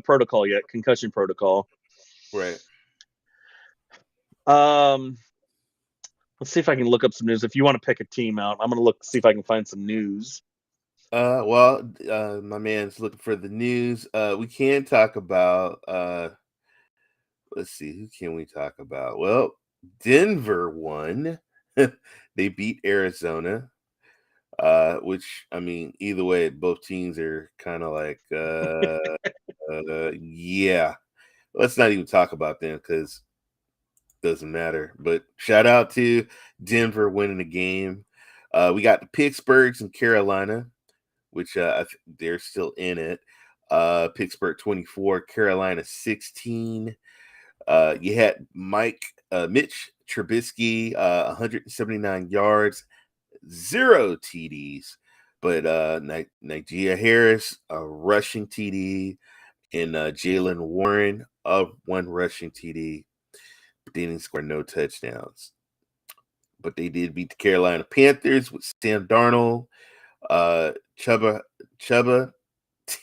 protocol yet, concussion protocol. Right. Let's see if I can look up some news. If you want to pick a team out, I'm going to see if I can find some news. My man's looking for the news. We can talk about. Let's see, who can we talk about? Well, Denver won. They beat Arizona. Which, I mean, either way, both teams are kind of like, yeah. Let's not even talk about them because it doesn't matter. But shout out to Denver winning the game. We got the Pittsburghs and Carolina, which they're still in it. Pittsburgh 24, Carolina 16. You had Mitch Trubisky, 179 yards, 0 TDs, but Najee Harris, a rushing TD, and Jalen Warren, 1 rushing TD, but they didn't score no touchdowns. But they did beat the Carolina Panthers with Sam Darnold, Chuba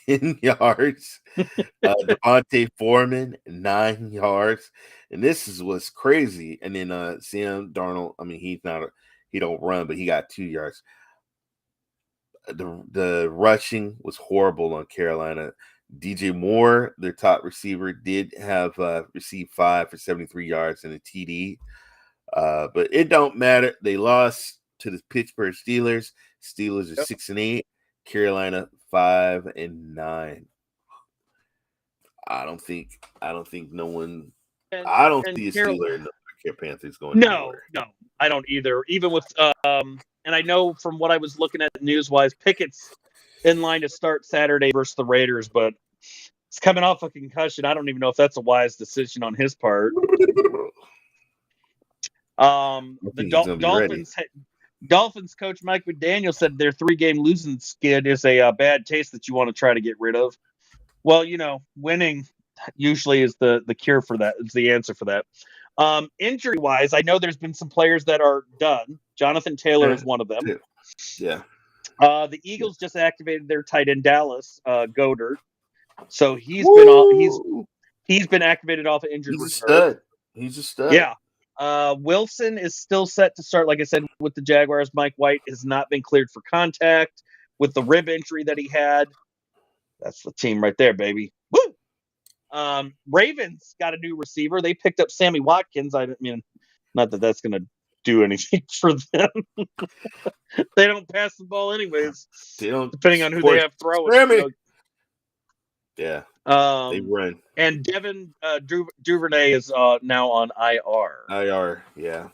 10 yards, Devontae Foreman 9 yards, and this is what's crazy. And then Sam Darnold, I mean, he don't run, but he got 2 yards. The rushing was horrible on Carolina. DJ Moore, their top receiver, did have received 5 for 73 yards and a TD. But it don't matter. They lost to the Pittsburgh Steelers. Steelers are 6-8. Carolina 5-9. I don't think no one. I don't see a Steeler in the Panthers going anywhere. No, I don't either. Even with and I know from what I was looking at news-wise, Pickett's in line to start Saturday versus the Raiders, but it's coming off a concussion. I don't even know if that's a wise decision on his part. The Dolphins coach Mike McDaniel said their 3-game losing skid is a bad taste that you want to try to get rid of. Well, winning usually is the cure for that. It's the answer for that. Injury-wise, I know there's been some players that are done. Jonathan Taylor is one of them. Yeah. The Eagles just activated their tight end Dallas Goedert, so he's been activated off of injured reserve. He's a stud. Yeah. Wilson is still set to start, like I said, with the Jaguars. Mike White has not been cleared for contact with the rib injury that he had. That's the team right there, baby. Woo! Ravens got a new receiver. They picked up Sammy Watkins. I mean, not that that's going to do anything for them. They don't pass the ball anyways. They don't, depending on who they have throwing. Yeah. They run. And Devin Duvernay is now on IR. Yeah.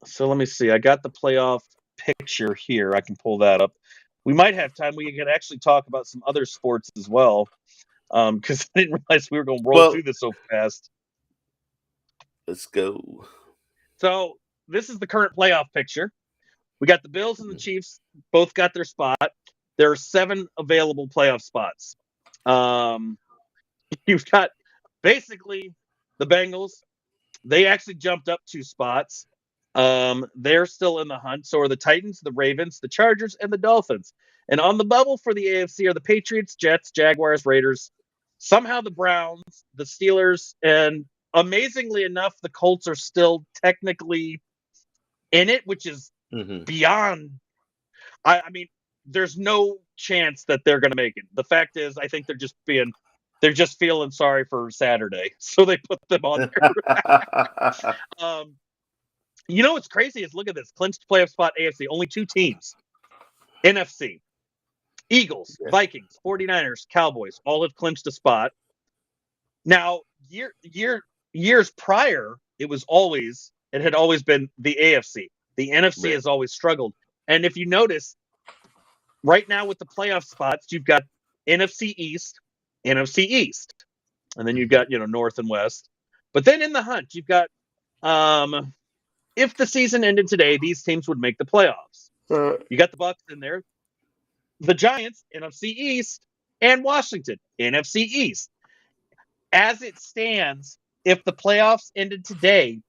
So let me see. I got the playoff picture here. I can pull that up. We might have time. We can actually talk about some other sports as well, because I didn't realize we were going to roll through this so fast. Let's go. So this is the current playoff picture. We got the Bills and the Chiefs both got their spot. There are 7 available playoff spots. You've got basically the Bengals. They actually jumped up 2 spots. They're still in the hunt. So are the Titans, the Ravens, the Chargers, and the Dolphins. And on the bubble for the AFC are the Patriots, Jets, Jaguars, Raiders. Somehow the Browns, the Steelers, and amazingly enough, the Colts are still technically in it, which is beyond. I mean, there's no chance that they're going to make it. The fact is, I think they're just feeling sorry for Saturday, so they put them on there. What's crazy is look at this clinched playoff spot AFC. Only 2 teams. NFC, Eagles, Vikings, 49ers, Cowboys all have clinched a spot. Now, years prior, it had always been the AFC. The NFC has always struggled. And if you notice, right now with the playoff spots, you've got NFC East, and then you've got, North and West. But then in the hunt, you've got, if the season ended today, these teams would make the playoffs. You got the Bucs in there. the Giants, NFC East, and Washington, NFC East. As it stands, if the playoffs ended today,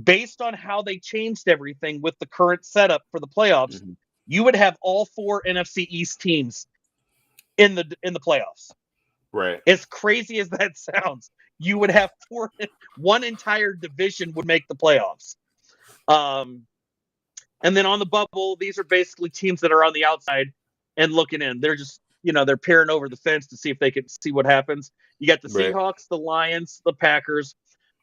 based on how they changed everything with the current setup for the playoffs, you would have all 4 NFC East teams in the playoffs. Right. As crazy as that sounds, you would have 4. One entire division would make the playoffs. And then on the bubble, these are basically teams that are on the outside and looking in. They're just, they're peering over the fence to see if they can see what happens. You got the Seahawks, the Lions, the Packers.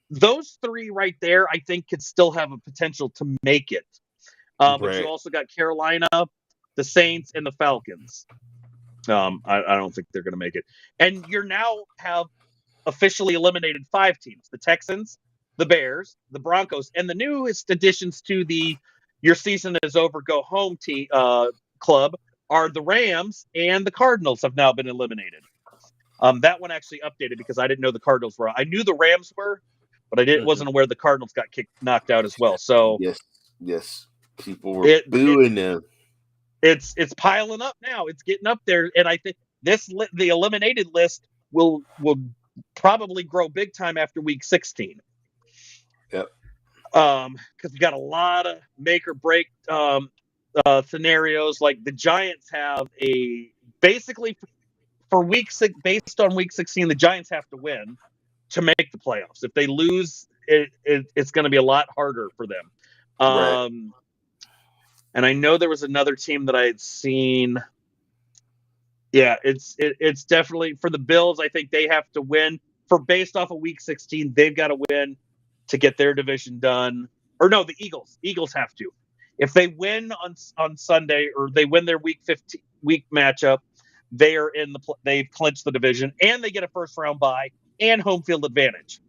Those 3 right there, I think, could still have a potential to make it. But you also got Carolina, the Saints, and the Falcons. I don't think they're going to make it. And you now have officially eliminated 5 teams: the Texans, the Bears, the Broncos, and the newest additions to the "your season is over, go home" club are the Rams, and the Cardinals have now been eliminated. That one actually updated because I didn't know the Cardinals were. I knew the Rams were, but I wasn't aware the Cardinals got knocked out as well. So yes, people were booing them. It's piling up now. It's getting up there, and I think the eliminated list will probably grow big time after week 16. Yep. Because we got a lot of make or break scenarios. Like the Giants have basically for week 6, based on week 16, the Giants have to win to make the playoffs. If they lose, it's going to be a lot harder for them. Right. And I know there was another team that I had seen. Yeah, it's definitely for the Bills. I think they have to win based off of week 16. They've got to win to get their division done. Or no, the Eagles. Eagles have to. If they win on Sunday, or they win their week 15 week matchup, they are they've clinched the division, and they get a first round bye and home field advantage.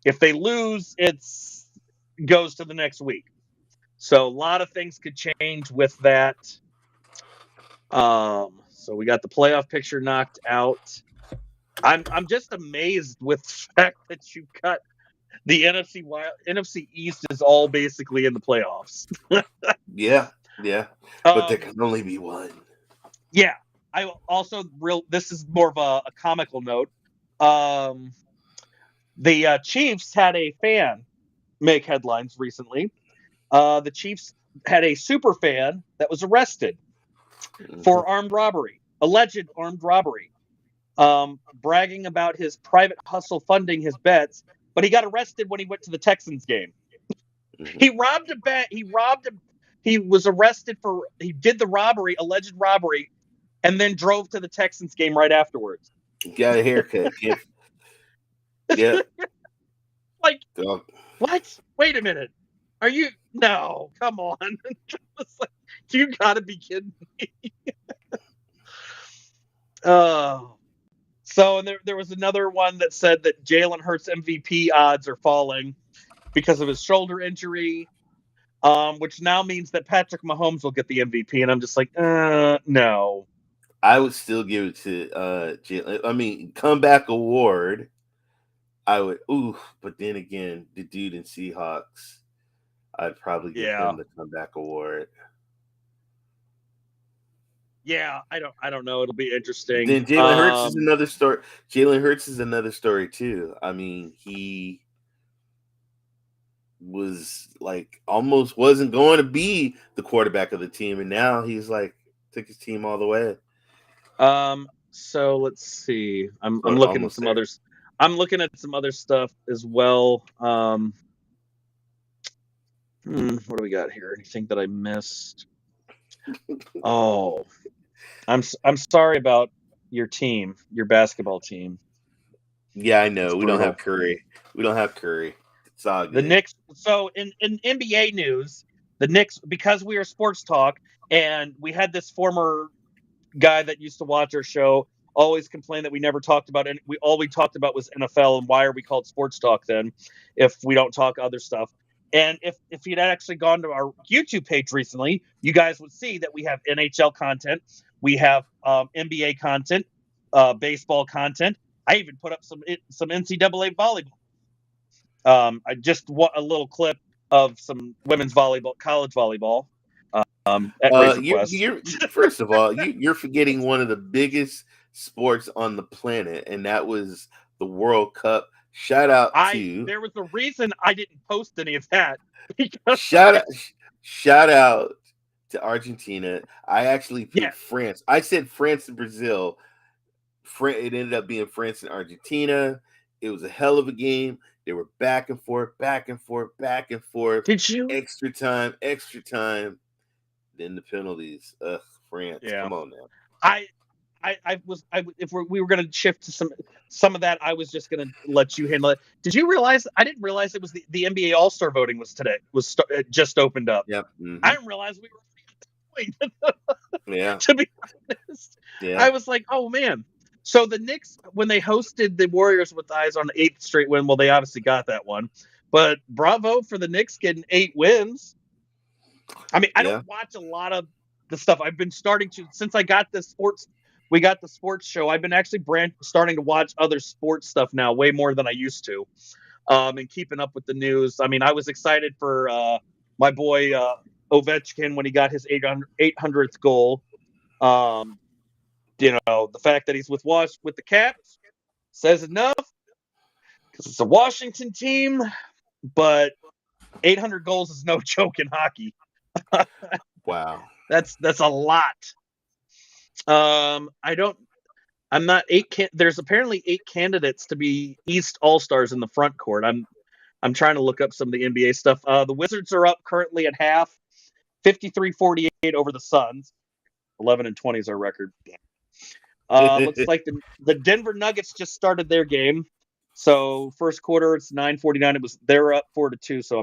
If they lose, it's goes to the next week. So a lot of things could change with that. So we got the playoff picture knocked out. I'm just amazed with the fact that you got the NFC East is all basically in the playoffs. Yeah. But there can only be one. Yeah. I also this is more of a comical note. The Chiefs had a fan make headlines recently. The Chiefs had a super fan that was arrested for alleged armed robbery, bragging about his private hustle funding his bets, but he got arrested when he went to the Texans game. He robbed a bank. He was arrested he did the alleged robbery, and then drove to the Texans game right afterwards. Got a haircut, kid. Yeah. Like, what? Wait a minute. Are you? No, come on. You got to be kidding me. So, and there was another one that said that Jalen Hurts MVP odds are falling because of his shoulder injury, which now means that Patrick Mahomes will get the MVP. And I'm just like, no. I would still give it to Jalen. I mean, comeback award. I would, but then again, the dude in Seahawks, I'd probably give him the comeback award. Yeah, I don't know. It'll be interesting. Then Jalen Hurts is another story. Jalen Hurts is another story too. I mean, he was almost wasn't going to be the quarterback of the team, and now he's took his team all the way. So let's see. I'm looking at some others. I'm looking at some other stuff as well. What do we got here? Anything that I missed? Oh, I'm sorry about your team, your basketball team. Yeah, I know. We don't have Curry. It's all good. The Knicks. So in NBA news, the Knicks, because we are sports talk, and we had this former guy that used to watch our show always complained that we never talked about it. All we talked about was NFL, and why are we called sports talk then if we don't talk other stuff? And if you'd actually gone to our YouTube page recently, you guys would see that we have NHL content, we have NBA content, baseball content. I even put up some NCAA volleyball. I just want a little clip of some women's volleyball, college volleyball. at Razor Quest. You're first of all, you're forgetting one of the biggest sports on the planet, and that was the World Cup. Shout out to There was a reason I didn't post any of that. shout out shout out to Argentina. I actually picked Yeah. France. I said France and Brazil. It ended up being France and Argentina. It was a hell of a game. They were back and forth, back and forth, back and forth. Did you? Extra time. Then the penalties. Ugh, France. Yeah. Come on now. If we were going to shift to some of that, I was just going to let you handle it. Did you realize? I didn't realize it was the NBA All-Star voting was today. It just opened up. Yep. Mm-hmm. I didn't realize we were at that point. Yeah. To be honest, yeah. I was like, oh man. So the Knicks, when they hosted the Warriors with eyes on the 8th straight win, well, they obviously got that one. But bravo for the Knicks getting 8 wins. I mean, I don't watch a lot of the stuff. I've been starting to, since I got this we got the sports show. I've been actually starting to watch other sports stuff now, way more than I used to, and keeping up with the news. I mean, I was excited for my boy Ovechkin when he got his 800th goal. The fact that he's with the Caps says enough because it's a Washington team, but 800 goals is no joke in hockey. Wow. That's a lot. There's apparently 8 candidates to be East All-Stars in the front court. I'm trying to look up some of the NBA stuff. The Wizards are up currently at half, 53-48 over the Suns. 11-20 is our record. Looks like the Denver Nuggets just started their game. So first quarter, it's 9:49. They're up 4-2. So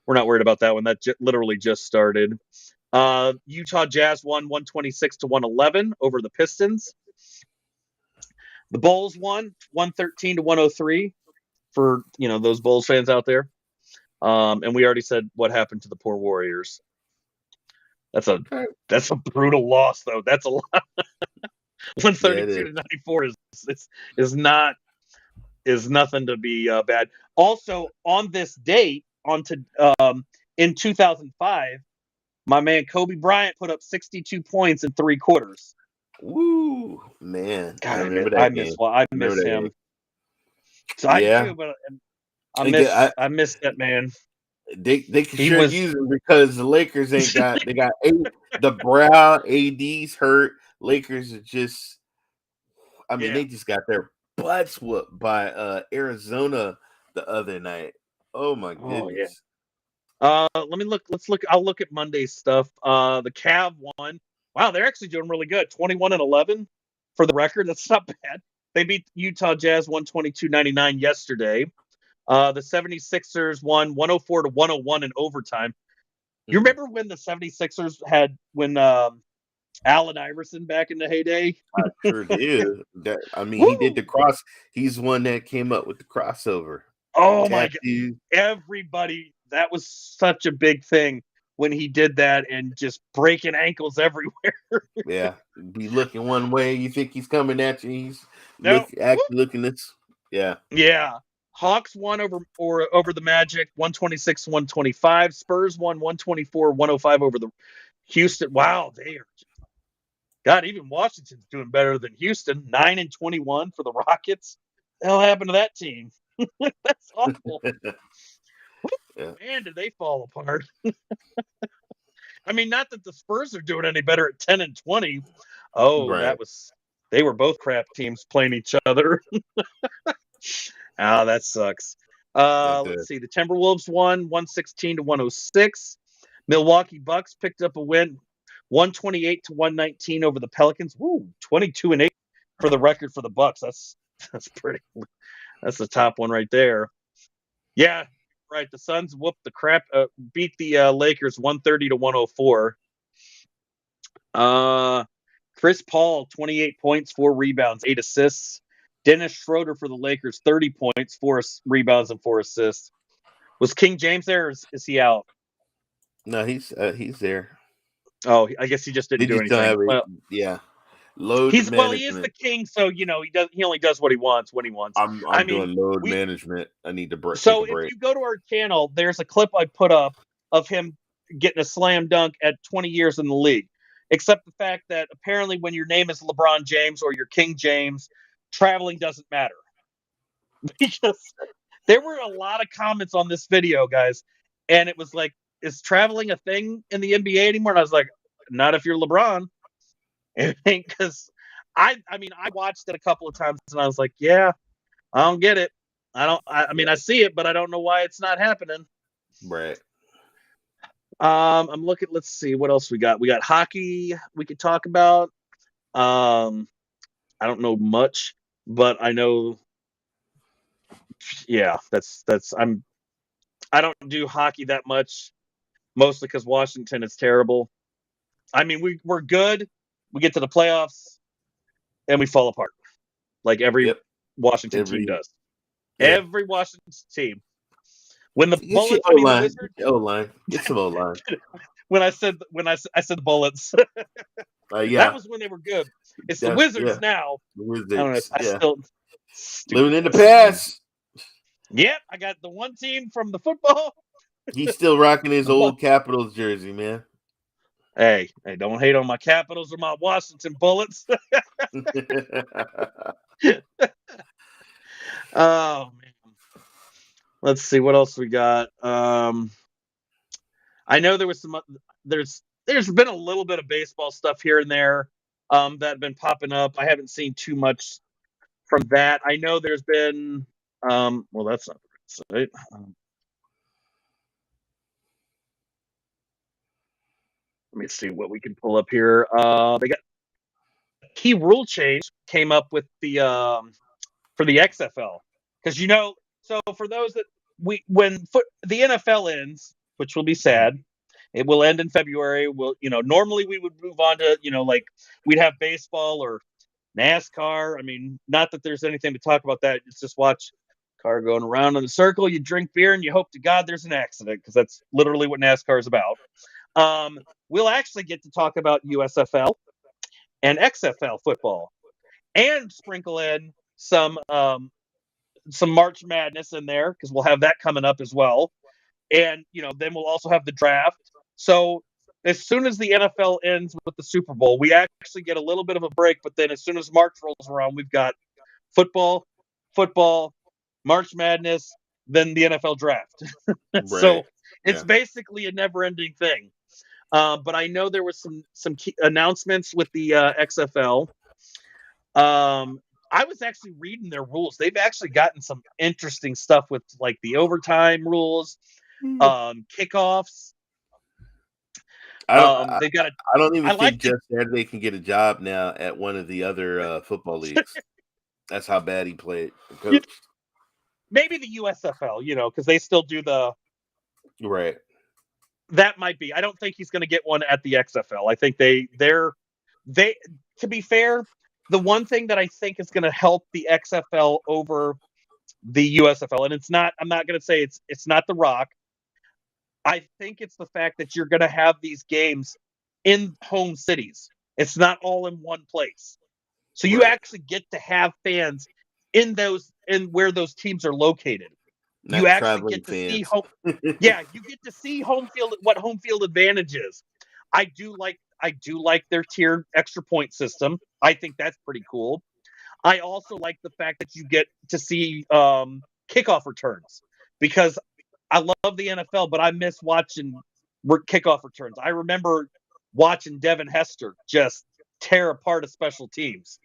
we're not worried about that one. That literally just started. Utah Jazz won 126-111 over the Pistons. The Bulls won 113-103 for those Bulls fans out there. And we already said what happened to the poor Warriors. That's a brutal loss, though. That's a lot. 132-94 is nothing to be bad. Also, on this date, in 2005, my man Kobe Bryant put up 62 points in 3 quarters. Woo, man! God, I miss him. So yeah. I do, but I miss that man. They can use him because the Lakers ain't got. They got the Brown AD's hurt. Lakers are just. I mean, they just got their butts whooped by Arizona the other night. Oh my goodness. Oh, yeah. Let me look. I'll look at Monday's stuff. The Cav won. Wow, they're actually doing really good. 21-11 for the record. That's not bad. They beat Utah Jazz 122-99 yesterday. The 76ers won 104-101 in overtime. You remember when the 76ers had Allen Iverson back in the heyday? I sure did. He did the cross. He's the one that came up with the crossover. Oh my God. Everybody, that was such a big thing when he did that and just breaking ankles everywhere. Yeah. Be looking one way, you think he's coming at you. He's looking this. Yeah. Yeah. Hawks won over the Magic 126-125. Spurs won 124-105 over the Houston. Wow, they are God, even Washington's doing better than Houston. 9-21 for the Rockets. What the hell happened to that team? That's awful. Yeah. Man, did they fall apart. I mean, not that the Spurs are doing any better at 10-20. Oh, right. They were both crap teams playing each other. Oh, that sucks. Let's see. The Timberwolves won 116-106. Milwaukee Bucks picked up a win 128-119 over the Pelicans. Woo, 22-8 for the record for the Bucks. That's the top one right there. Yeah, right. The Suns beat the Lakers 130-104. Chris Paul, 28 points, 4 rebounds, 8 assists. Dennis Schroeder for the Lakers, 30 points, 4 rebounds, and 4 assists. Was King James there, or is he out? No, he's there. Oh, I guess he just didn't do anything. Yeah. Load he management. is the king, so he only does what he wants when he wants. I'm doing management. I need to break. So if you go to our channel, there's a clip I put up of him getting a slam dunk at 20 years in the league, except the fact that apparently when your name is LeBron James or you're King James, traveling doesn't matter. Because there were a lot of comments on this video, guys, and it was like, is traveling a thing in the NBA anymore? And I was like, not if you're LeBron. Because I watched it a couple of times and I was like, yeah, I don't get it. I see it, but I don't know why it's not happening. Right. I'm looking. Let's see what else we got. We got hockey we could talk about. I don't know much, but I know. Yeah, I don't do hockey that much, mostly because Washington is terrible. I mean, we're good. We get to the playoffs and we fall apart, like every Washington team does. Yeah. Every Washington team. When the Bullets, I mean the Wizards. O-line. Get some O-line. when I said the Bullets, yeah, that was when they were good. It's the Wizards now. The Wizards. I don't know. I still living in the past. Yep, I got the one team from the football. He's still rocking his old Capitals jersey, man. Hey, don't hate on my Capitals or my Washington Bullets. Oh man. Let's see what else we got. I know there was some. There's been a little bit of baseball stuff here and there that have been popping up. I haven't seen too much from that. I know there's been. Well, that's not the right site. Let me see what we can pull up here. They got key rule change came up with the for the XFL because so for those that when the NFL ends, which will be sad, it will end in February. Normally we would move on to like we'd have baseball or NASCAR. I mean, not that there's anything to talk about that. It's just watch car going around in a circle. You drink beer and you hope to God there's an accident because that's literally what NASCAR is about. We'll actually get to talk about USFL and XFL football and sprinkle in some March Madness in there because we'll have that coming up as well. And, then we'll also have the draft. So as soon as the NFL ends with the Super Bowl, we actually get a little bit of a break. But then as soon as March rolls around, we've got football, March Madness, then the NFL draft. Right. So it's basically a never-ending thing. But I know there was some key announcements with the XFL. I was actually reading their rules. They've actually gotten some interesting stuff with like the overtime rules, kickoffs. I don't even think Jeff Saturday can get a job now at one of the other football leagues. That's how bad he played. Maybe the USFL, because they still do the right. That might be. I don't think he's going to get one at the XFL. I think they're to be fair, the one thing that I think is going to help the XFL over the USFL, and I'm not going to say it's not The Rock. I think it's the fact that you're going to have these games in home cities. It's not all in one place. So you actually get to have fans in where those teams are located. Not you actually get to see home. Yeah, you get to see what home field advantage is. I do like their tiered extra point system. I think that's pretty cool. I also like the fact that you get to see kickoff returns because I love the NFL, but I miss watching kickoff returns. I remember watching Devin Hester just tear apart a special teams.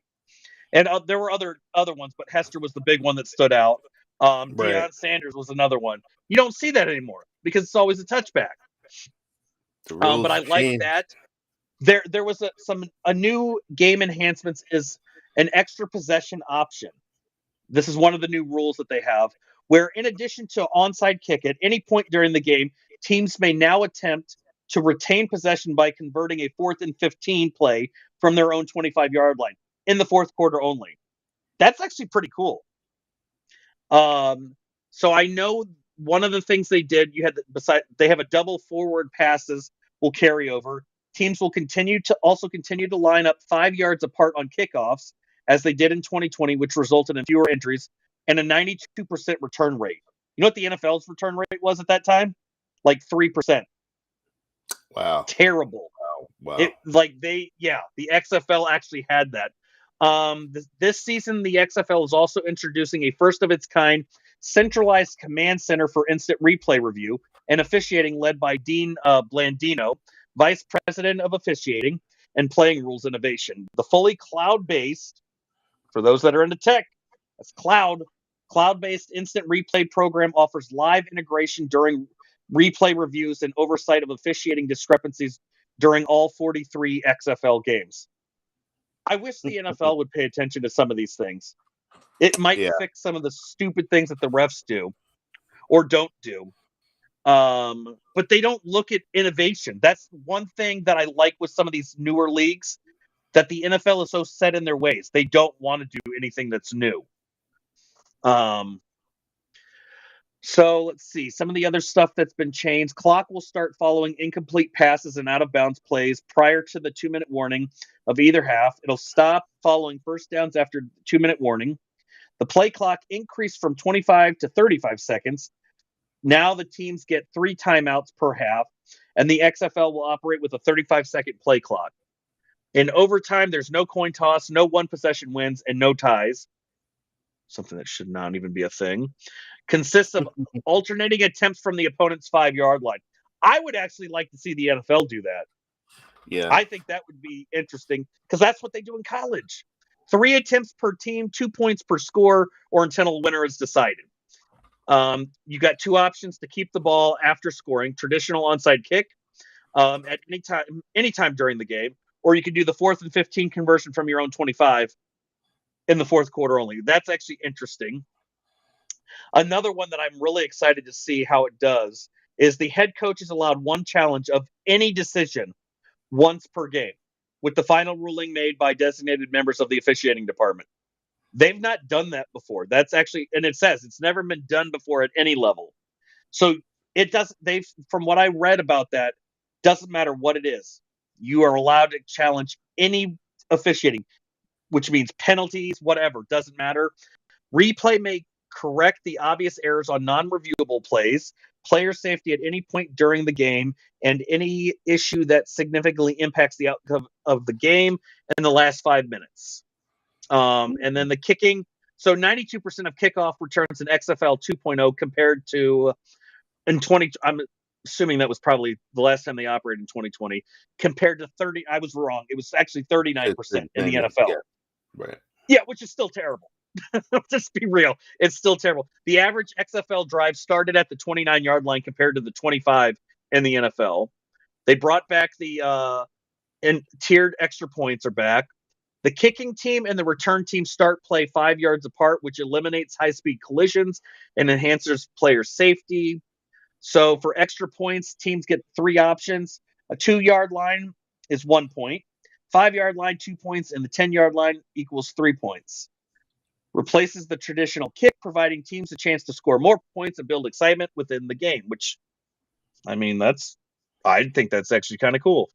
And there were other ones, but Hester was the big one that stood out. Deion Sanders was another one. You don't see that anymore because it's always a touchback. But I like that. There was a new game enhancements is an extra possession option. This is one of the new rules that they have, where in addition to onside kick at any point during the game, teams may now attempt to retain possession by converting a 4th and 15 play from their own 25-yard line in the fourth quarter only. That's actually pretty cool. So I know one of the things they did, they have a double forward passes will carry over. Teams will continue to line up 5 yards apart on kickoffs as they did in 2020, which resulted in fewer injuries and a 92% return rate. You know what the NFL's return rate was at that time? Like 3%. Wow. Terrible. Wow. The XFL actually had that. This season, the XFL is also introducing a first of its kind centralized command center for instant replay review and officiating, led by Dean Blandino, vice president of officiating and playing rules innovation. The fully cloud-based, for those that are into tech, that's cloud-based instant replay program offers live integration during replay reviews and oversight of officiating discrepancies during all 43 XFL games. I wish the NFL would pay attention to some of these things. It might fix some of the stupid things that the refs do or don't do. But they don't look at innovation. That's one thing that I like with some of these newer leagues, that the NFL is so set in their ways. They don't want to do anything that's new. So let's see. Some of the other stuff that's been changed. Clock will start following incomplete passes and out-of-bounds plays prior to the 2-minute warning of either half. It'll stop following first downs after 2-minute warning. The play clock increased from 25 to 35 seconds. Now the teams get 3 timeouts per half, and the XFL will operate with a 35-second play clock. In overtime, there's no coin toss, no one-possession wins, and no ties. Something that should not even be a thing. Consists of alternating attempts from the opponent's 5-yard line. I would actually like to see the NFL do that. Yeah. I think that would be interesting because that's what they do in college. 3 attempts per team, 2 points per score, or until a winner is decided. You got 2 options to keep the ball after scoring: traditional onside kick at any time during the game, or you can do the 4th and 15 conversion from your own 25 in the fourth quarter only. That's actually interesting. Another one that I'm really excited to see how it does is the head coach is allowed 1 challenge of any decision once per game, with the final ruling made by designated members of the officiating department. They've not done that before. That's actually, and it says it's never been done before at any level. So it does. From what I read about that, doesn't matter what it is. You are allowed to challenge any officiating, which means penalties, whatever, doesn't matter. Replay may correct the obvious errors on non-reviewable plays, player safety at any point during the game, and any issue that significantly impacts the outcome of the game in the last 5 minutes. And then the kicking. So 92% of kickoff returns in XFL 2.0 compared to in 20. I'm assuming that was probably the last time they operated in 2020, compared to 30. I was wrong. It was actually 39% in the NFL. Yeah. Right. Yeah, which is still terrible. Just be real. It's still terrible. The average XFL drive started at the 29-yard line compared to the 25 in the NFL. They brought back the and tiered extra points are back. The kicking team and the return team start play 5 yards apart, which eliminates high-speed collisions and enhances player safety. So for extra points, teams get 3 options. A 2-yard line is 1 point. 5-yard line, 2 points, and the 10-yard line equals 3 points. Replaces the traditional kick, providing teams a chance to score more points and build excitement within the game, which, I mean, I think that's actually kind of cool.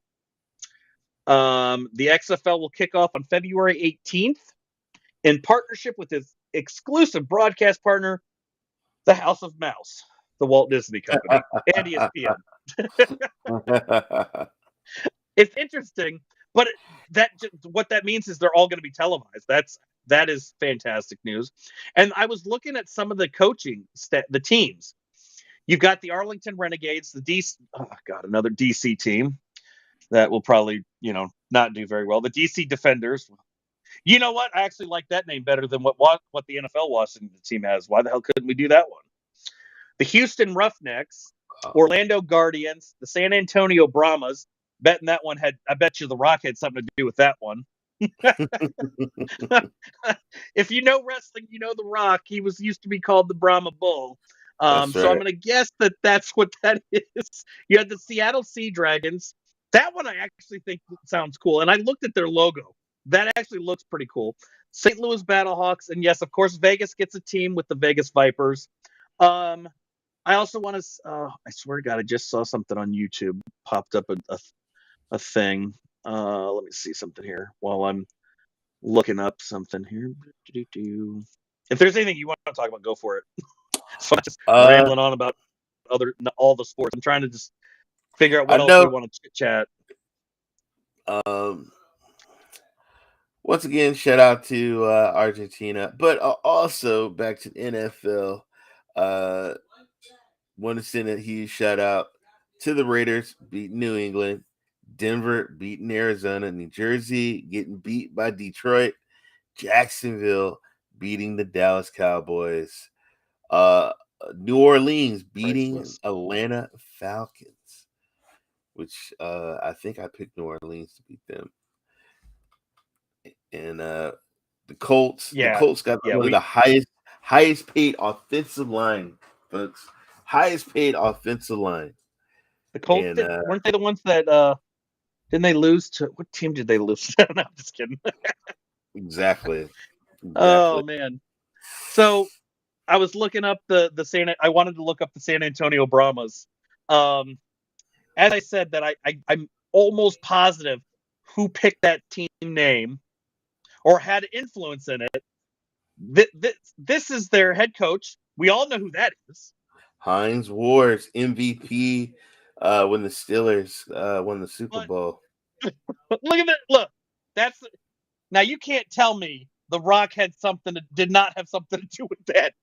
The XFL will kick off on February 18th in partnership with its exclusive broadcast partner, the House of Mouse, the Walt Disney Company, and ESPN. It's interesting, but what that means is they're all going to be televised. That is fantastic news. And I was looking at some of the coaching the teams. You've got the Arlington Renegades, another DC team that will probably, not do very well. The DC Defenders. You know what? I actually like that name better than what the NFL Washington team has. Why the hell couldn't we do that one? The Houston Roughnecks, Orlando Guardians, the San Antonio Brahmas. Betting that one I bet you The Rock had something to do with that one. If you know wrestling, you know The Rock. He used to be called the Brahma Bull. So I'm going to guess that's what that is. You had the Seattle Sea Dragons. That one I actually think sounds cool. And I looked at their logo. That actually looks pretty cool. St. Louis Battlehawks. And yes, of course, Vegas gets a team with the Vegas Vipers. I also want to, I swear to God, I just saw something on YouTube. Popped up a thing. Let me see something here while I'm looking up something here. If there's anything you want to talk about, go for it. So I'm just rambling on about all the sports. I'm trying to just figure out I what else we know. want to chit chat. Once again, shout out to Argentina, but also back to the NFL. Want to send a huge shout out to the Raiders beating New England, Denver beating Arizona, New Jersey getting beat by Detroit, Jacksonville beating the Dallas Cowboys, New Orleans beating Priceless. Atlanta Falcons, which I think I picked New Orleans to beat them. And the Colts got one of the highest paid offensive line, folks. Highest paid offensive line. The Colts And weren't they the ones that didn't they lose to what team did they lose to? No, I'm just kidding. exactly. Oh man. So I was looking up I wanted to look up the San Antonio Brahmas. As I said that I'm almost positive who picked that team name or had influence in it. This is their head coach. We all know who that is. Hines Ward's MVP when the Steelers won the Super But Bowl. look at that. Look, now you can't tell me The Rock did not have something to do with that.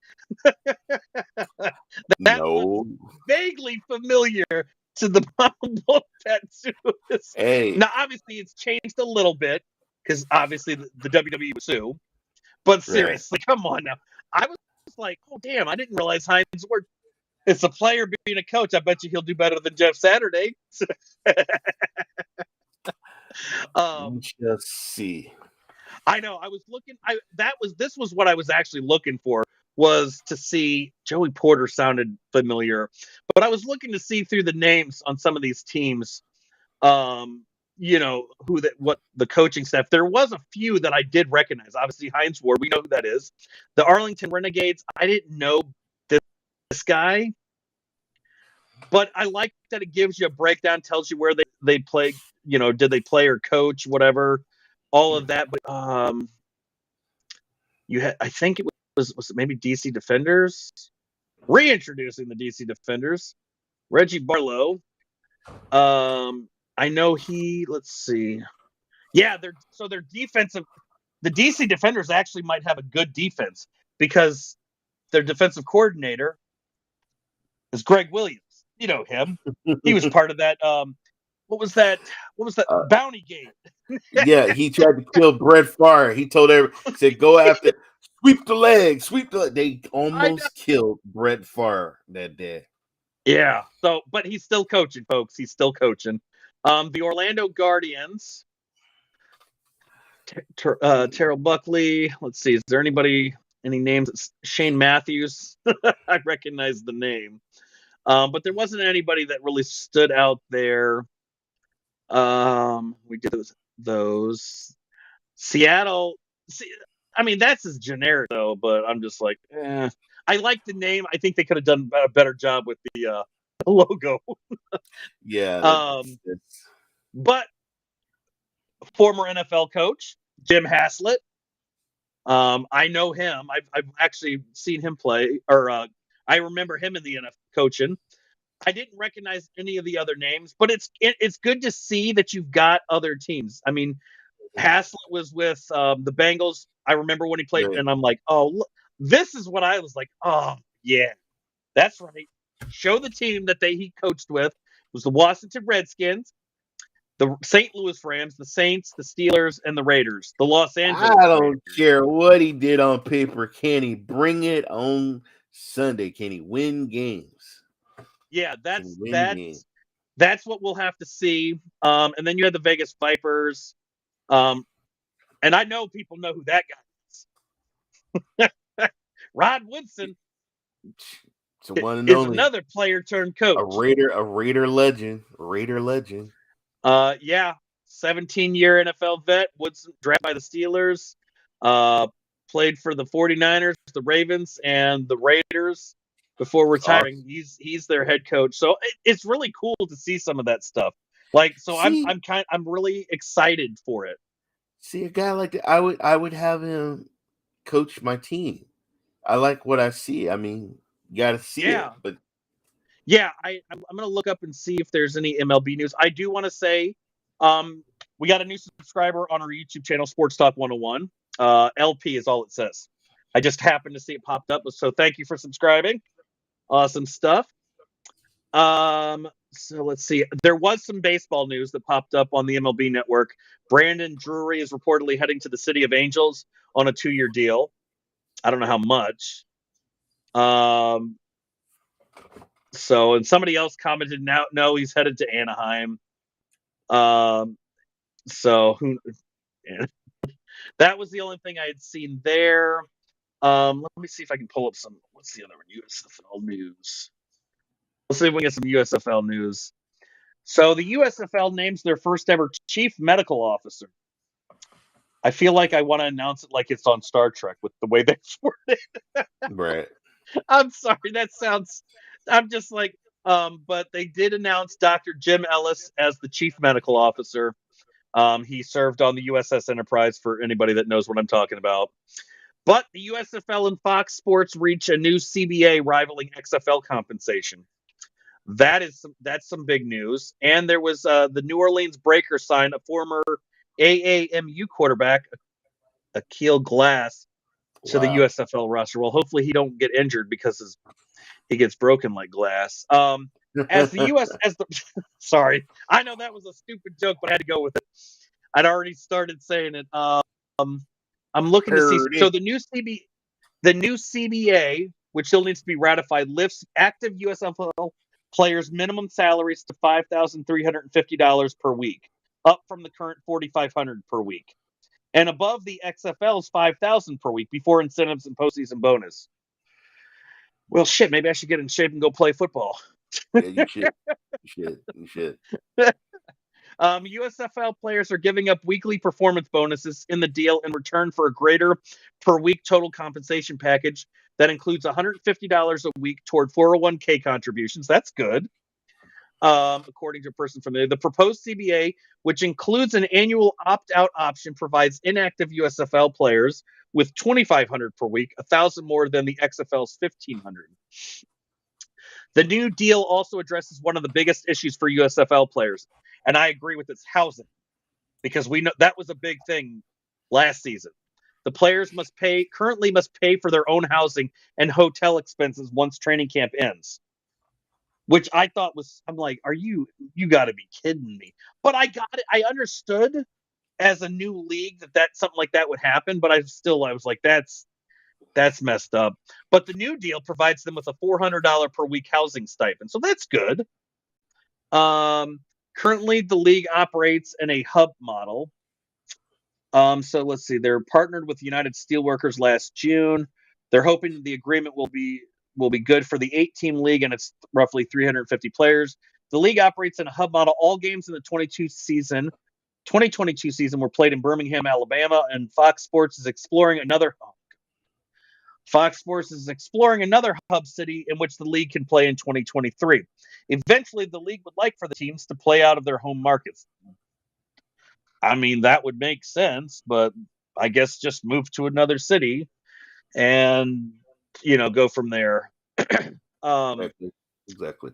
That No. looks vaguely familiar to the Bible tattoos. Hey. Now, obviously, it's changed a little bit because obviously the WWE was sued. But seriously, come on now. I was like, oh, damn, I didn't realize Hines Ward. It's a player being a coach. I bet you he'll do better than Jeff Saturday. Just see. I know. I was looking. This was what I was actually looking for, was to see. Joey Porter sounded familiar, but I was looking to see through the names on some of these teams. What the coaching staff. There was a few that I did recognize. Obviously, Hines Ward, we know who that is. The Arlington Renegades, I didn't know this guy, but I like that it gives you a breakdown, tells you where they play. Did they play or coach, whatever, all of that. But I think it was it maybe DC Defenders, reintroducing the DC Defenders, Reggie Barlow. I know let's see. Yeah, their defensive, the DC Defenders actually might have a good defense because their defensive coordinator is Greg Williams. You know him. He was part of that. What was that Bounty Gate? Yeah, he tried to kill Brett Favre. He told said, go after, sweep the leg. They almost killed Brett Favre that day. Yeah. So, but he's still coaching, folks. He's still coaching. The Orlando Guardians. Terrell Buckley. Let's see. Is there any names? Shane Matthews. I recognize the name. But there wasn't anybody that really stood out there. We did those. Seattle. I mean, that's as generic though, but I'm just like, I like the name. I think they could have done a better job with the logo. Yeah. But former NFL coach Jim Haslett. I know him. I've actually seen him play, or I remember him in the NFL coaching. I didn't recognize any of the other names, but it's good to see that you've got other teams. I mean, Haslett was with the Bengals. I remember when he played, and I'm like, oh, look, this is what I was like. Oh, yeah, that's right. Show the team that he coached with was the Washington Redskins, the St. Louis Rams, the Saints, the Steelers, and the Raiders. The Los Angeles I don't Raiders. care what he did on paper. Can he bring it on Sunday? Can he win games? Yeah, that's what we'll have to see. And then you had the Vegas Vipers. And I know people know who that guy is. Rod Woodson is another player turned coach. A Raider legend. Yeah, 17-year NFL vet. Woodson drafted by the Steelers. Played for the 49ers, the Ravens, and the Raiders before retiring. He's their head coach. So it's really cool to see some of that stuff. I'm really excited for it. See, a guy like that, I would have him coach my team. I like what I see. I mean, you got to see it, but Yeah, I'm going to look up and see if there's any MLB news. I do want to say we got a new subscriber on our YouTube channel, Sports Talk 101. LP is all it says. I just happened to see it popped up, so thank you for subscribing. Awesome stuff. So let's see. There was some baseball news that popped up on the MLB network. Brandon Drury is reportedly heading to the City of Angels on a 2-year deal. I don't know how much. So, and somebody else commented, now, no, he's headed to Anaheim. So who? That was the only thing I had seen there. Let me see if I can pull up some. What's the other one? USFL news. Let's see if we get some USFL news. So the USFL names their first ever chief medical officer. I feel like I want to announce it like it's on Star Trek with the way they worded it. Right. I'm sorry, that sounds. I'm just like, but they did announce Dr. Jim Ellis as the chief medical officer. He served on the USS Enterprise, for anybody that knows what I'm talking about. But the USFL and Fox Sports reach a new CBA rivaling XFL compensation. That's some big news. And there was the New Orleans Breakers signed a former AAMU quarterback, Akil Glass, to the Wow. USFL roster. Well, hopefully he don't get injured because he gets broken like glass. As the sorry, I know that was a stupid joke, but I had to go with it. I'd already started saying it. I'm looking to see. Heard So it. the new CBA, which still needs to be ratified, lifts active USFL players' minimum salaries to $5,350 per week, up from the current $4,500 per week, and above the XFL's $5,000 per week before incentives and postseason bonus. Well, shit, maybe I should get in shape and go play football. Yeah, you should. You should. USFL players are giving up weekly performance bonuses in the deal in return for a greater per week total compensation package that includes $150 a week toward 401k contributions. That's good. According to a person from the proposed CBA, which includes an annual opt-out option, provides inactive USFL players with $2,500 per week, $1,000 more than the XFL's $1,500. The new deal also addresses one of the biggest issues for USFL players, and I agree with its housing, because we know that was a big thing last season. The players currently must pay for their own housing and hotel expenses once training camp ends. Which I thought was, I'm like, you got to be kidding me. But I got it. I understood as a new league that something like that would happen. But I was like, that's messed up. But the new deal provides them with a $400 per week housing stipend. So that's good. Currently, the league operates in a hub model. So let's see. They're partnered with United Steelworkers last June. They're hoping the agreement will be good for the 8-team league, and it's roughly 350 players. The league operates in a hub model. All games in the 2022 season were played in Birmingham, Alabama, and Fox Sports is exploring another hub city in which the league can play in 2023. Eventually, the league would like for the teams to play out of their home markets. I mean, that would make sense, but I guess just move to another city and, go from there. Exactly.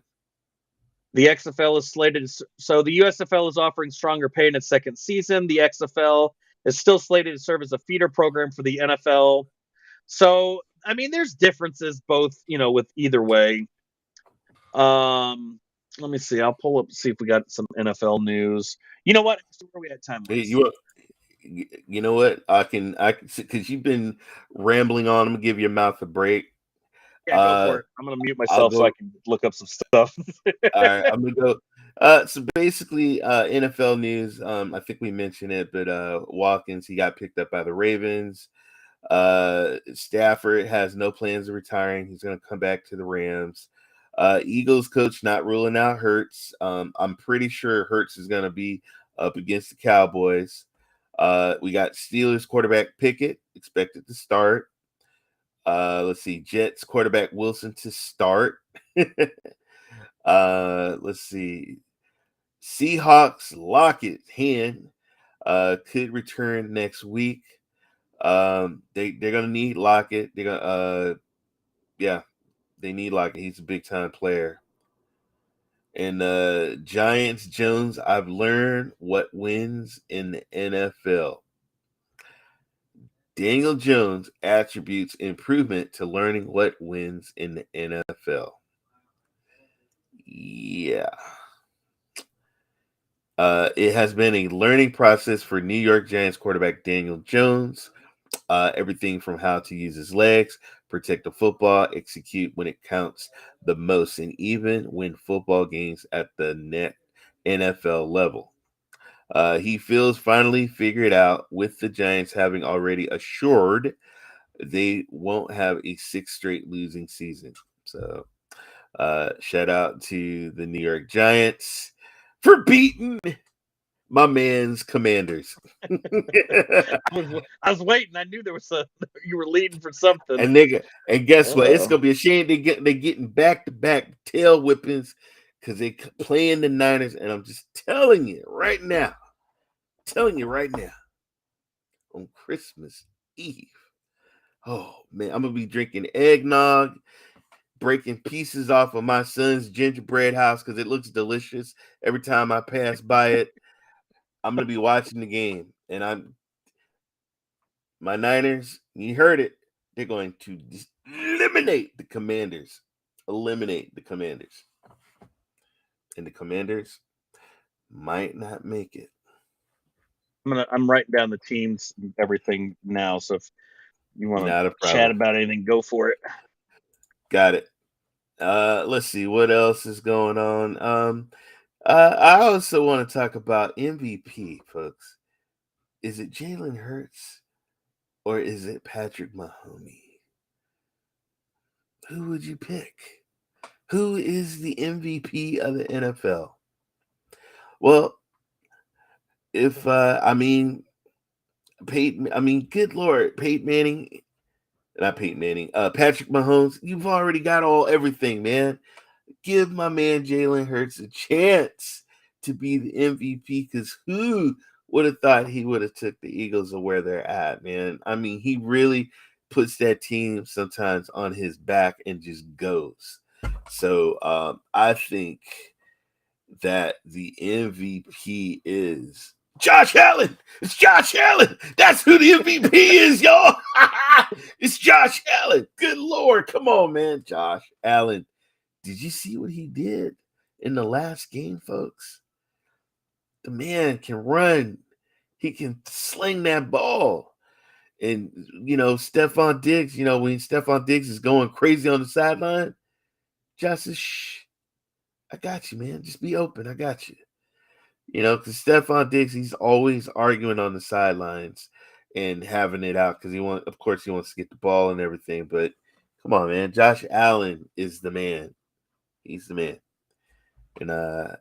The XFL is slated. So the USFL is offering stronger pay in its second season. The XFL is still slated to serve as a feeder program for the NFL. So, I mean, there's differences both, with either way. Let me see. I'll pull up, see if we got some NFL news. You know what? Where are we at time? Hey, you know what? I can because you've been rambling on. I'm gonna give your mouth a break. Yeah, go for it. I'm gonna mute I'll myself so I can look up some stuff. All right, I'm gonna go. So basically, NFL news. I think we mentioned it, but Watkins, he got picked up by the Ravens. Stafford has no plans of retiring. He's gonna come back to the Rams. Eagles coach not ruling out Hurts. I'm pretty sure Hurts is gonna be up against the Cowboys. We got Steelers quarterback Pickett expected to start. Let's see, Jets quarterback Wilson to start. Let's see, Seahawks Lockett Hen could return next week. They're gonna need Lockett. They're gonna they need Lockett. He's a big time player. And Giants Jones, I've learned what wins in the NFL. Daniel Jones attributes improvement to learning what wins in the NFL. Yeah. It has been a learning process for New York Giants quarterback Daniel Jones. Everything from how to use his legs, protect the football, execute when it counts the most, and even win football games at the NFL level. He feels finally figured out, with the Giants having already assured they won't have a sixth straight losing season. So, shout out to the New York Giants for beating my man's Commanders. I was waiting. I knew there was you were leading for something. And guess what? It's gonna be a shame they getting back-to-back tail whippings because they playing the Niners. And I'm just telling you right now, on Christmas Eve. Oh man, I'm gonna be drinking eggnog, breaking pieces off of my son's gingerbread house because it looks delicious every time I pass by it. I'm gonna be watching the game, and my Niners. You heard it. They're going to eliminate the Commanders. Eliminate the Commanders, and the Commanders might not make it. I'm writing down the teams and everything now. So if you want Not a to problem. chat about anything, go for it. Got it. Let's see what else is going on. I also want to talk about MVP, folks. Is it Jalen Hurts or is it Patrick Mahomes? Who would you pick? Who is the MVP of the NFL? Well, if good Lord, Peyton Manning, not Peyton Manning, Patrick Mahomes, you've already got everything, man. Give my man Jalen Hurts a chance to be the MVP, because who would have thought he would have took the Eagles to where they're at, man? I mean, he really puts that team sometimes on his back and just goes. So I think that the MVP is Josh Allen. It's Josh Allen. That's who the MVP is, y'all. It's Josh Allen. Good Lord. Come on, man. Josh Allen. Did you see what he did in the last game, folks? The man can run. He can sling that ball. And, Stephon Diggs, when Stephon Diggs is going crazy on the sideline, Josh says, shh, I got you, man. Just be open. I got you. Because Stephon Diggs, he's always arguing on the sidelines and having it out because he wants to get the ball and everything. But come on, man. Josh Allen is the man. He's the man. And I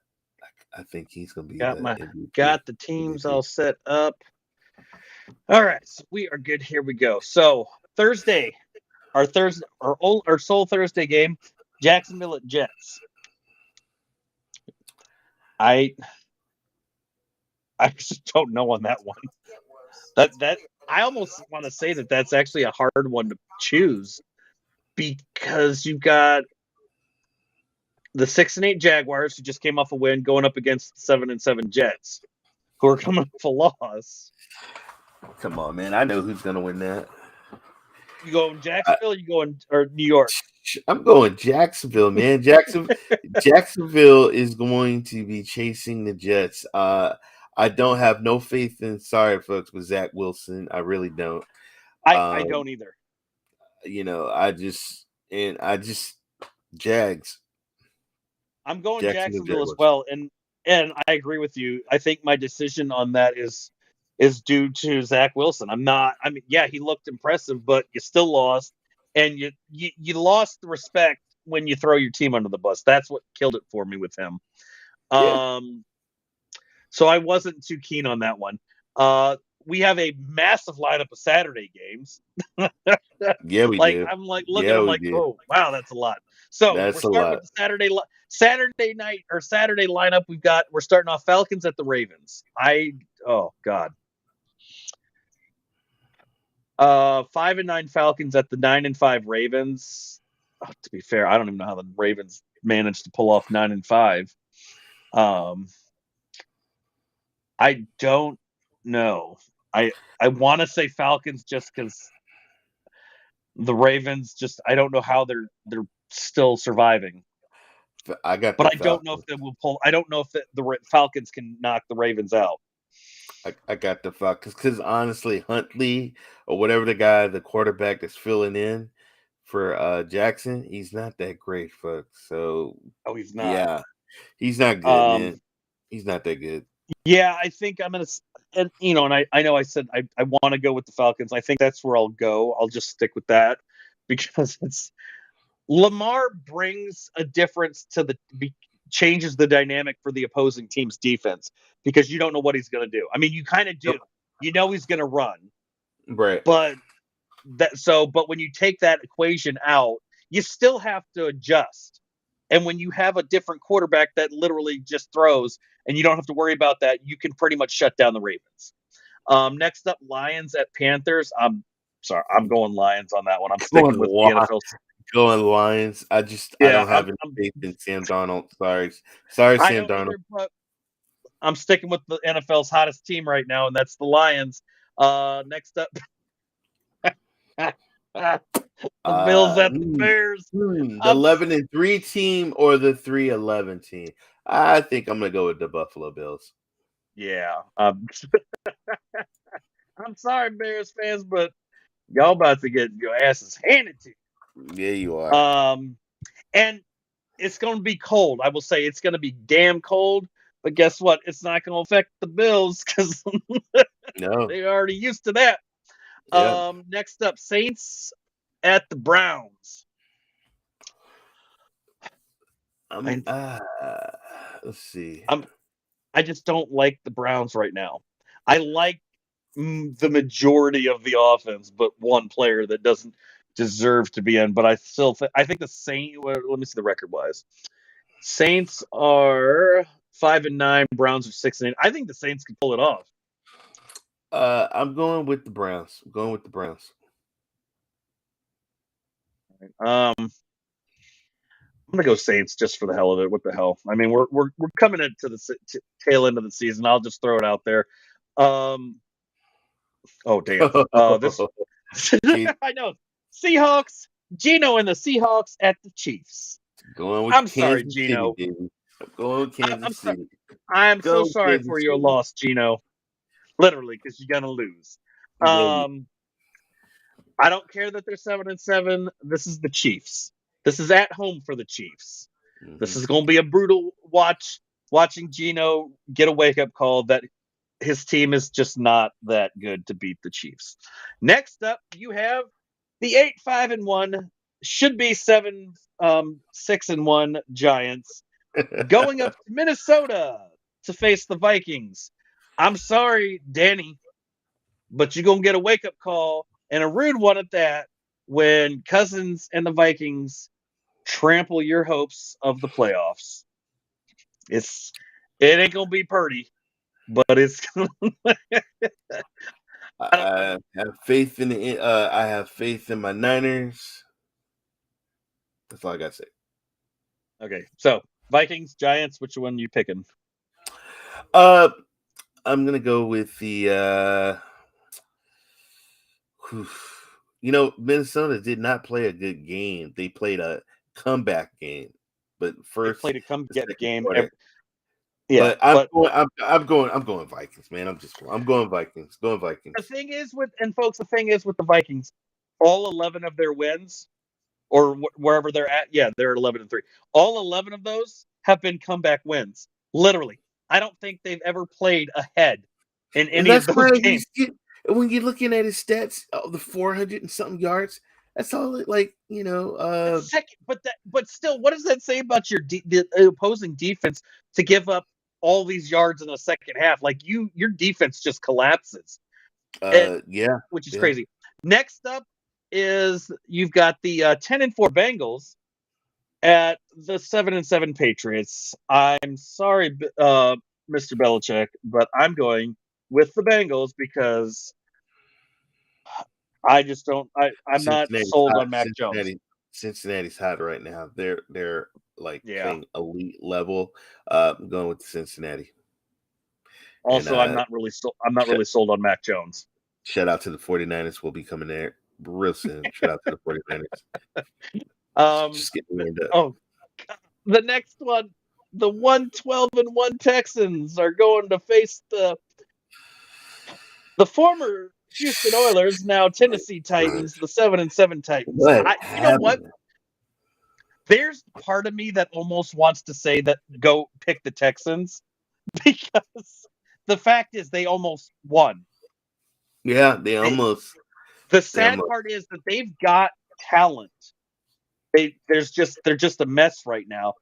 think he's going to be the MVP. Got the teams all set up. All right, so we are good. Here we go. So Thursday, our sole Thursday game, Jacksonville at Jets. I just don't know on that one. That I almost want to say that that's actually a hard one to choose, because you've got the 6-8 Jaguars, who just came off a win, going up against the 7-7 Jets, who are coming off a loss. Come on, man. I know who's going to win that. You going Jacksonville? You going or New York? I'm going Jacksonville, man. Jacksonville is going to be chasing the Jets. I don't have no faith in, sorry folks, with Zach Wilson. I really don't. I don't either. Jags. I'm going Jacksonville as well, and I agree with you. I think my decision on that is due to Zach Wilson. He looked impressive, but you still lost, and you lost the respect when you throw your team under the bus. That's what killed it for me with him. Yeah. So I wasn't too keen on that one. We have a massive lineup of Saturday games. Yeah, we do. I'm looking. Oh wow, that's a lot. So we're starting with the Saturday night or Saturday lineup. We're starting off Falcons at the Ravens. Oh God. 5-9 Falcons at the 9-5 Ravens. To be fair, I don't even know how the Ravens managed to pull off 9-5. I don't know. I want to say Falcons just because the Ravens just I don't know how they're still surviving. I got But the I don't know if Falcons. they will pull. I don't know if the Falcons can knock the Ravens out. I got the Falcons because honestly, Huntley or whatever the quarterback that's filling in for Jackson, he's not that great, folks. So Oh, he's not. yeah, he's not good, man. He's not that good. Yeah, I think I'm gonna, and I know I said I want to go with the Falcons. I think that's where I'll go. I'll just stick with that because it's Lamar brings a difference to changes the dynamic for the opposing team's defense because you don't know what he's going to do. I mean, you kind of do. Yep. You know he's going to run, Right. but but when you take that equation out, you still have to adjust. And when you have a different quarterback that literally just throws and you don't have to worry about that, you can pretty much shut down the Ravens. Next up, Lions at Panthers. I'm sorry, I'm going Lions on that one. I'm sticking with the NFL. Going Lions. I don't have any faith in Sam Darnold. Sorry, I Sam don't Darnold. either, but I'm sticking with the NFL's hottest team right now, and that's the Lions. Next up, the Bills at the Bears. The 11-3 team or the 3-11 team? I think I'm gonna go with the Buffalo Bills. Yeah. I'm sorry, Bears fans, but y'all about to get your asses handed to you. Yeah, you are. And it's going to be cold. I will say it's going to be damn cold. But guess what? It's not going to affect the Bills because No. they're already used to that. Yep. Next up, Saints at the Browns. Let's see. I just don't like the Browns right now. I like the majority of the offense, but one player that doesn't deserve to be in. But I still I think the Saints. Let me see the record wise. Saints are 5-9. Browns are 6-8. I think the Saints can pull it off. I'm going with the Browns. I'm gonna go Saints just for the hell of it. What the hell? I mean, we're coming into the tail end of the season. I'll just throw it out there. Oh damn! This I know Seahawks. Gino and the Seahawks at the Chiefs. Going with I'm Kansas sorry, City, Gino. baby. I'm going with Kansas City. I'm so sorry for your loss, Gino. Literally, because you're gonna lose. I don't care that they're 7-7. This is the Chiefs. This is at home for the Chiefs. Mm-hmm. This is going to be a brutal watching Gino get a wake-up call that his team is just not that good to beat the Chiefs. Next up, you have the 8-5-1, should be 7-6-1 Giants going up to Minnesota to face the Vikings. I'm sorry, Danny, but you're going to get a wake-up call, and a rude one at that, when Cousins and the Vikings trample your hopes of the playoffs. It ain't going to be pretty, but it's I have faith in I have faith in my Niners. That's all I got to say. Okay, so Vikings, Giants, which one are you picking? I'm gonna go with the. Minnesota did not play a good game. They played a comeback game, but first they played a comeback game. Yeah, but I'm going Vikings, man. I'm going Vikings. Going Vikings. The thing is with the Vikings, all 11 of their wins, or wherever they're at, they're 11-3. All 11 of those have been comeback wins. Literally, I don't think they've ever played ahead in any of those games. When you're looking at his stats, the 400 and something yards, that's all. Second, but still, what does that say about the opposing defense to give up all these yards in the second half? Like your defense just collapses. Which is crazy. Next up is you've got the 10-4 Bengals at the 7-7 Patriots. I'm sorry, Mr. Belichick, but I'm going with the Bengals because I just don't. I'm not sold on Mac Jones. Cincinnati's hot right now. They're playing elite level. I'm going with Cincinnati. Also, I'm not really sold on Mac Jones. Shout out to the 49ers. We'll be coming there real soon. Shout out to the 49ers. Just getting warmed up. Oh, the next one, the 1-12-1 Texans are going to face the former Houston Oilers, now Tennessee Titans, the 7-7 Titans. You know what? There's part of me that almost wants to say that go pick the Texans because the fact is they almost won. Yeah, they almost. The sad part is that they've got talent. They're just a mess right now.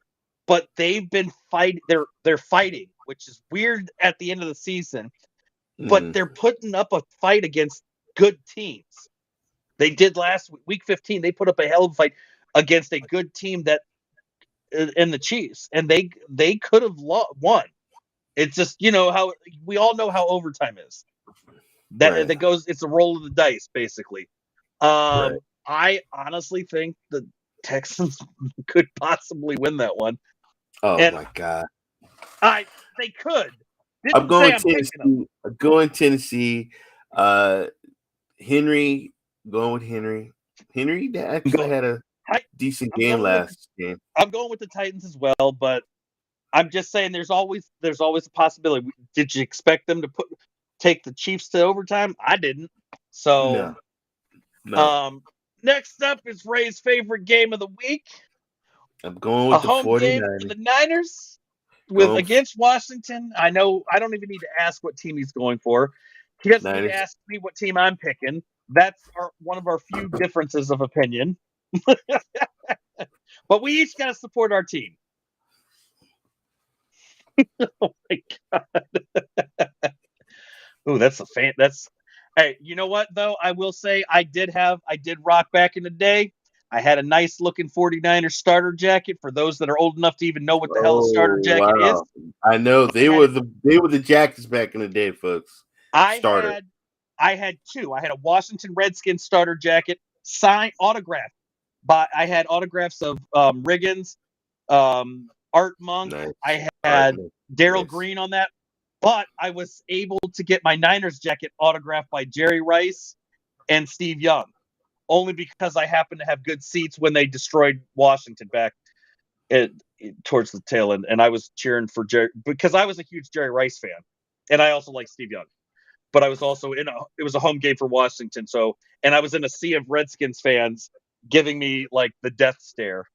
But they've been fighting. They're fighting, which is weird at the end of the season. But they're putting up a fight against good teams. They did last week 15. They put up a hell of a fight against a good team that in the Chiefs, and they could have won. It's just how we all know how overtime is. That goes. It's a roll of the dice, basically. I honestly think the Texans could possibly win that one. Oh my god! They could. I'm going Tennessee. I'm going Tennessee. Henry. Going with Henry. Henry actually had a decent game last game. I'm going with the Titans as well, but I'm just saying there's always a possibility. Did you expect them to take the Chiefs to overtime? I didn't. So, no. Next up is Ray's favorite game of the week. I'm going with the 49ers. Home game for the Niners against Washington. I know I don't even need to ask what team he's going for. He doesn't need to ask me what team I'm picking. That's one of our few differences of opinion. But we each got to support our team. Oh my god! Ooh, that's a fan. Hey, you know what though? I will say I did rock back in the day. I had a nice looking 49ers starter jacket. For those that are old enough to even know what the hell a starter jacket is, I know they were the jackets back in the day, folks. I had two. I had a Washington Redskins starter jacket, signed, autographed. But I had autographs of Riggins, Art Monk. Nice. I had Daryl Green on that. But I was able to get my Niners jacket autographed by Jerry Rice and Steve Young, only because I happened to have good seats when they destroyed Washington back towards the tail end. And I was cheering for Jerry because I was a huge Jerry Rice fan, and I also like Steve Young. But I was also it was a home game for Washington, and I was in a sea of Redskins fans giving me like the death stare.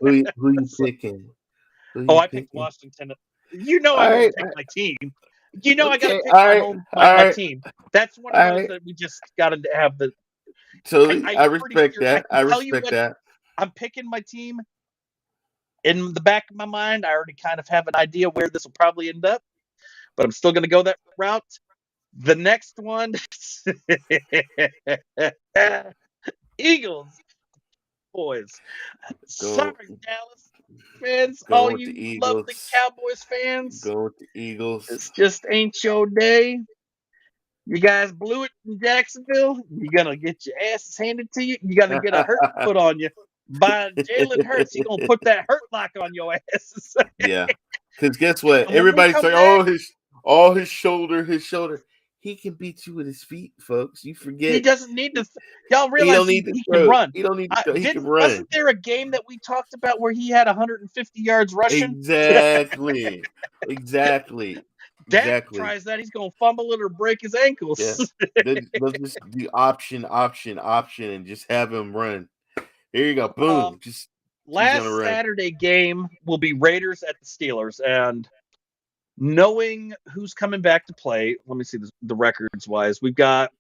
Who you picking? I picked Washington. I got to pick my team. I got to pick my team. That's one of those that we just got to have the. Totally, I respect that. I respect that. I'm picking my team. In the back of my mind, I already kind of have an idea where this will probably end up, but I'm still going to go that route. The next one, Eagles, boys. Sorry, Dallas fans, all you lovely Cowboys fans. Go with the Eagles. This just ain't your day. You guys blew it in Jacksonville. You're gonna get your asses handed to you. You're gonna get a hurt put on you by Jalen Hurts. He's gonna put that hurt lock on your asses. Yeah, because guess what? Everybody's like, his shoulder. He can beat you with his feet, folks. You forget. He doesn't need to. Y'all realize he can run. He don't need to. He can run. Wasn't there a game that we talked about where he had 150 yards rushing? Exactly. Dak tries that, he's going to fumble it or break his ankles. Yeah. Let's just do option, and just have him run. Here you go. Boom. Last Saturday game will be Raiders at the Steelers, and knowing who's coming back to play, let me see the records wise. We've got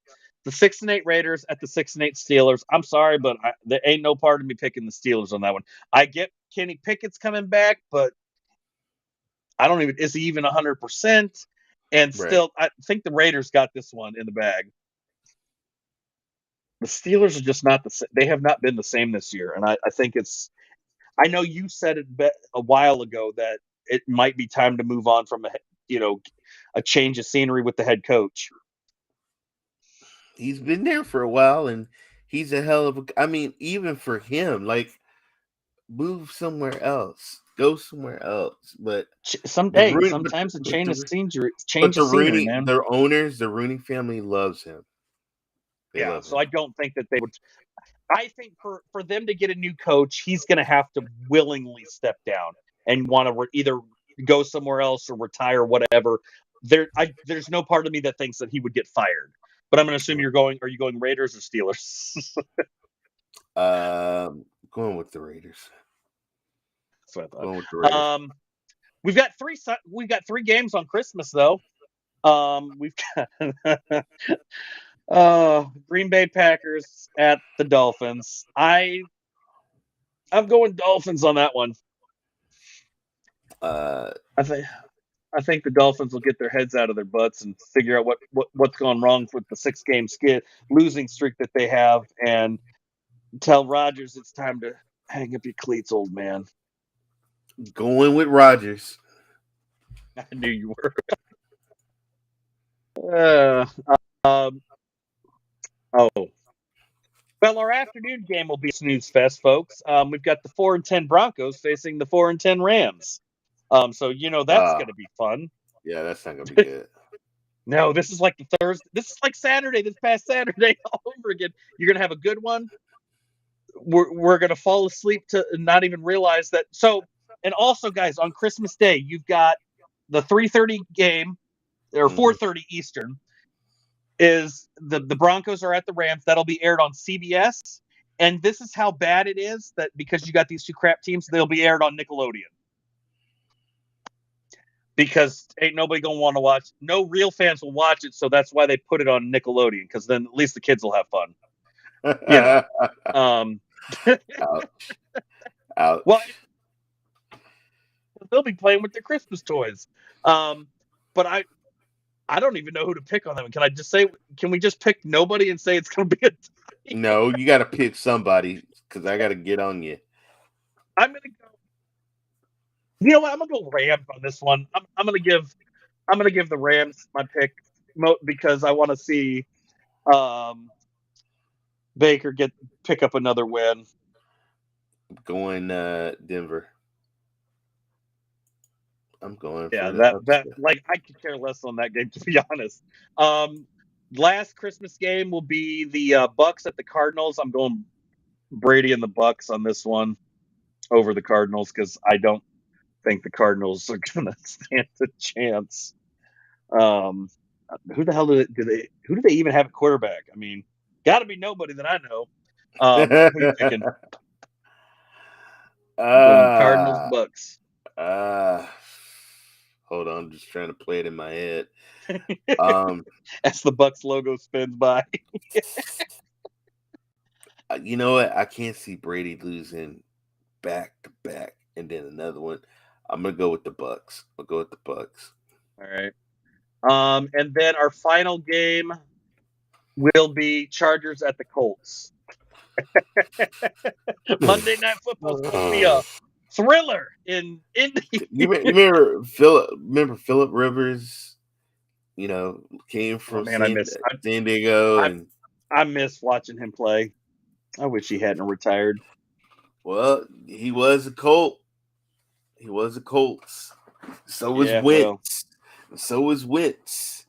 the 6-8 Raiders at the 6-8 Steelers. I'm sorry, but there ain't no part of me picking the Steelers on that one. I get Kenny Pickett's coming back, but is he even 100%? And still, I think the Raiders got this one in the bag. The Steelers are just not they have not been the same this year. And I think I know you said it a while ago that it might be time to move on from a change of scenery with the head coach. He's been there for a while, and he's a hell of even for him, like move somewhere else. Go somewhere else. But Sometimes a change of scenery, man. their owners, the Rooney family loves him. They love So him. I don't think that they would. I think for them to get a new coach, he's going to have to willingly step down and want to either go somewhere else or retire, whatever. There's no part of me that thinks that he would get fired. But I'm going to assume you're going. Are you going Raiders or Steelers? Going with the Raiders. That's what I thought. Going with the Raiders. We've got 3 games on Christmas though. We've got Green Bay Packers at the Dolphins. I'm going Dolphins on that one. I think the Dolphins will get their heads out of their butts and figure out what's gone wrong with the 6-game losing streak that they have, and tell Rodgers it's time to hang up your cleats, old man. Going with Rodgers. I knew you were. Well, our afternoon game will be a snooze fest, folks. We've got the 4-10 Broncos facing the 4-10 Rams. So that's going to be fun. Yeah, that's not going to be good. No, this is like the Thursday. This is like Saturday. This past Saturday all over again. You're going to have a good one. We're going to fall asleep to not even realize that. So, and also, guys, on Christmas Day, you've got the 3:30 game, or 4:30 Eastern. Is the Broncos are at the Rams. That'll be aired on CBS. And this is how bad it is that because you got these 2 crap teams, they'll be aired on Nickelodeon. Because ain't nobody going to want to watch. No real fans will watch it, so that's why they put it on Nickelodeon, because then at least the kids will have fun. Ouch. Well, they'll be playing with their Christmas toys. But I don't even know who to pick on them. Can we just pick nobody and say it's going to be a tie? No, you got to pick somebody, because I got to get on you. I'm going to go. You know what? I'm going to go Rams on this one. I'm going to give the Rams my pick because I want to see Baker pick up another win. Going Denver. I'm going. Yeah, that like I could care less on that game, to be honest. Last Christmas game will be the Bucks at the Cardinals. I'm going Brady and the Bucks on this one over the Cardinals because I don't think the Cardinals are going to stand a chance. Who the hell who do they even have at quarterback? I mean, got to be nobody that I know. Who are you picking? Cardinals, Bucks. Hold on, I'm just trying to play it in my head. As the Bucks logo spins by. You know what? I can't see Brady losing back to back and then another one. I'm gonna go with the Bucks. All right. And then our final game will be Chargers at the Colts. Monday Night Football is going to be a thriller in Indy. You remember Phillip Rivers? Came from San Diego, and I miss watching him play. I wish he hadn't retired. Well, he was a Colt. So was Wentz. So was Wentz.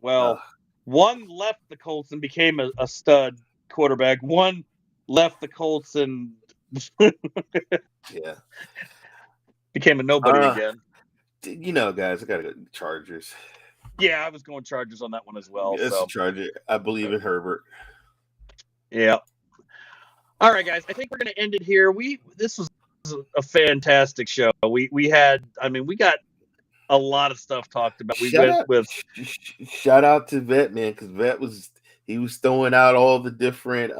Well, one left the Colts and became a stud quarterback. One left the Colts and became a nobody again. Guys, I gotta go Chargers. Yeah, I was going Chargers on that one as well. It's a Charger. I believe in Herbert. Yeah. All right, guys. I think we're going to end it here. This was a fantastic show. We got a lot of stuff talked about. Shout out to Vet, man, because Vet was throwing out all the different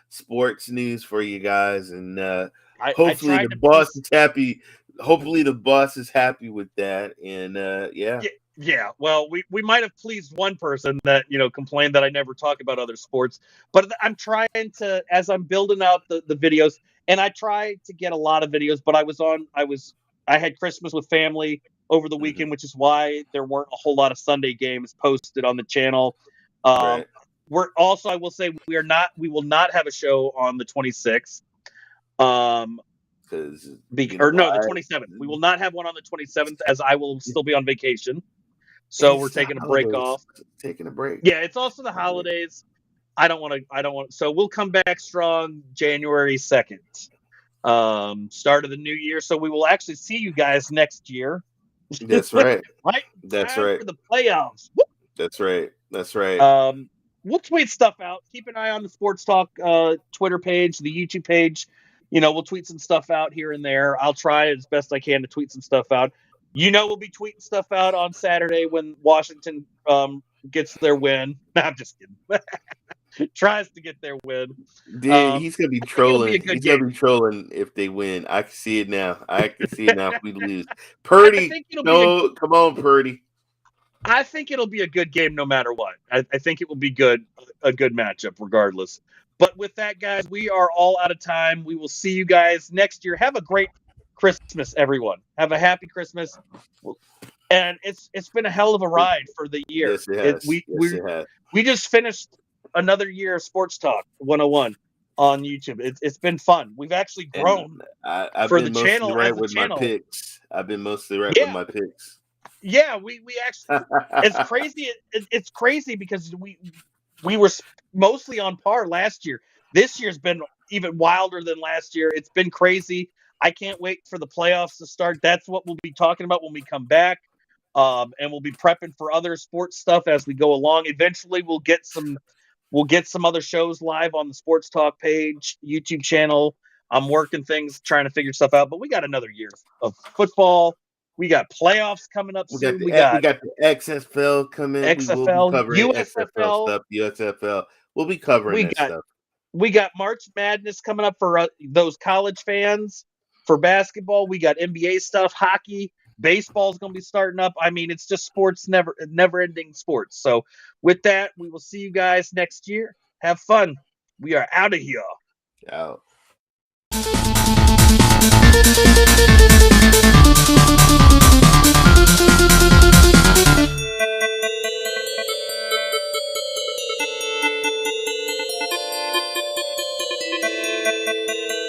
sports news for you guys, and hopefully the boss is happy. Hopefully the boss is happy with that, and Yeah, well, we might have pleased one person that complained that I never talk about other sports, but I'm trying to, as I'm building out the videos, and I try to get a lot of videos. But I had Christmas with family over the weekend, which is why there weren't a whole lot of Sunday games posted on the channel. Right. We're also, I will say, we will not have a show on the 26th. Because the 27th. We will not have one on the 27th, as I will still be on vacation. So we're taking a break off. Taking a break. Yeah, it's also the holidays. I don't want. So we'll come back strong January 2nd, start of the new year. So we will actually see you guys next year. That's right. Right. That's Time right. for the playoffs. Woo! That's right. That's right. We'll tweet stuff out. Keep an eye on the Sports Talk Twitter page, the YouTube page. We'll tweet some stuff out here and there. I'll try as best I can to tweet some stuff out. We'll be tweeting stuff out on Saturday when Washington gets their win. No, I'm just kidding. Tries to get their win. Dude, he's gonna be trolling. He's gonna be trolling if they win. I can see it now. If we lose. Purdy, no, come on, Purdy. I think it'll be a good game no matter what. I think it will be a good matchup regardless. But with that, guys, we are all out of time. We will see you guys next year. Have a great Christmas, everyone. Have a happy Christmas. And it's been a hell of a ride for the year. Yes, it has. It has. We just finished another year of Sports Talk 101 on YouTube. It's been fun. We've actually grown. I've for been the mostly channel right as a with channel. my picks. I've been mostly right with my picks. Yeah, we actually it's crazy. It's crazy because we were mostly on par last year. This year's been even wilder than last year. It's been crazy. I can't wait for the playoffs to start. That's what we'll be talking about when we come back. And we'll be prepping for other sports stuff as we go along. Eventually we'll get some other shows live on the Sports Talk page, YouTube channel. I'm working things, trying to figure stuff out, but we got another year of football. We got playoffs coming up soon. We got the XFL coming. XFL, we will be covering USFL stuff. USFL. We'll be covering stuff. We got March Madness coming up for those college fans. For basketball, we got NBA stuff, hockey, baseball is going to be starting up. I mean, it's just sports, never-ending sports. So with that, we will see you guys next year. Have fun. We are out of here. Out.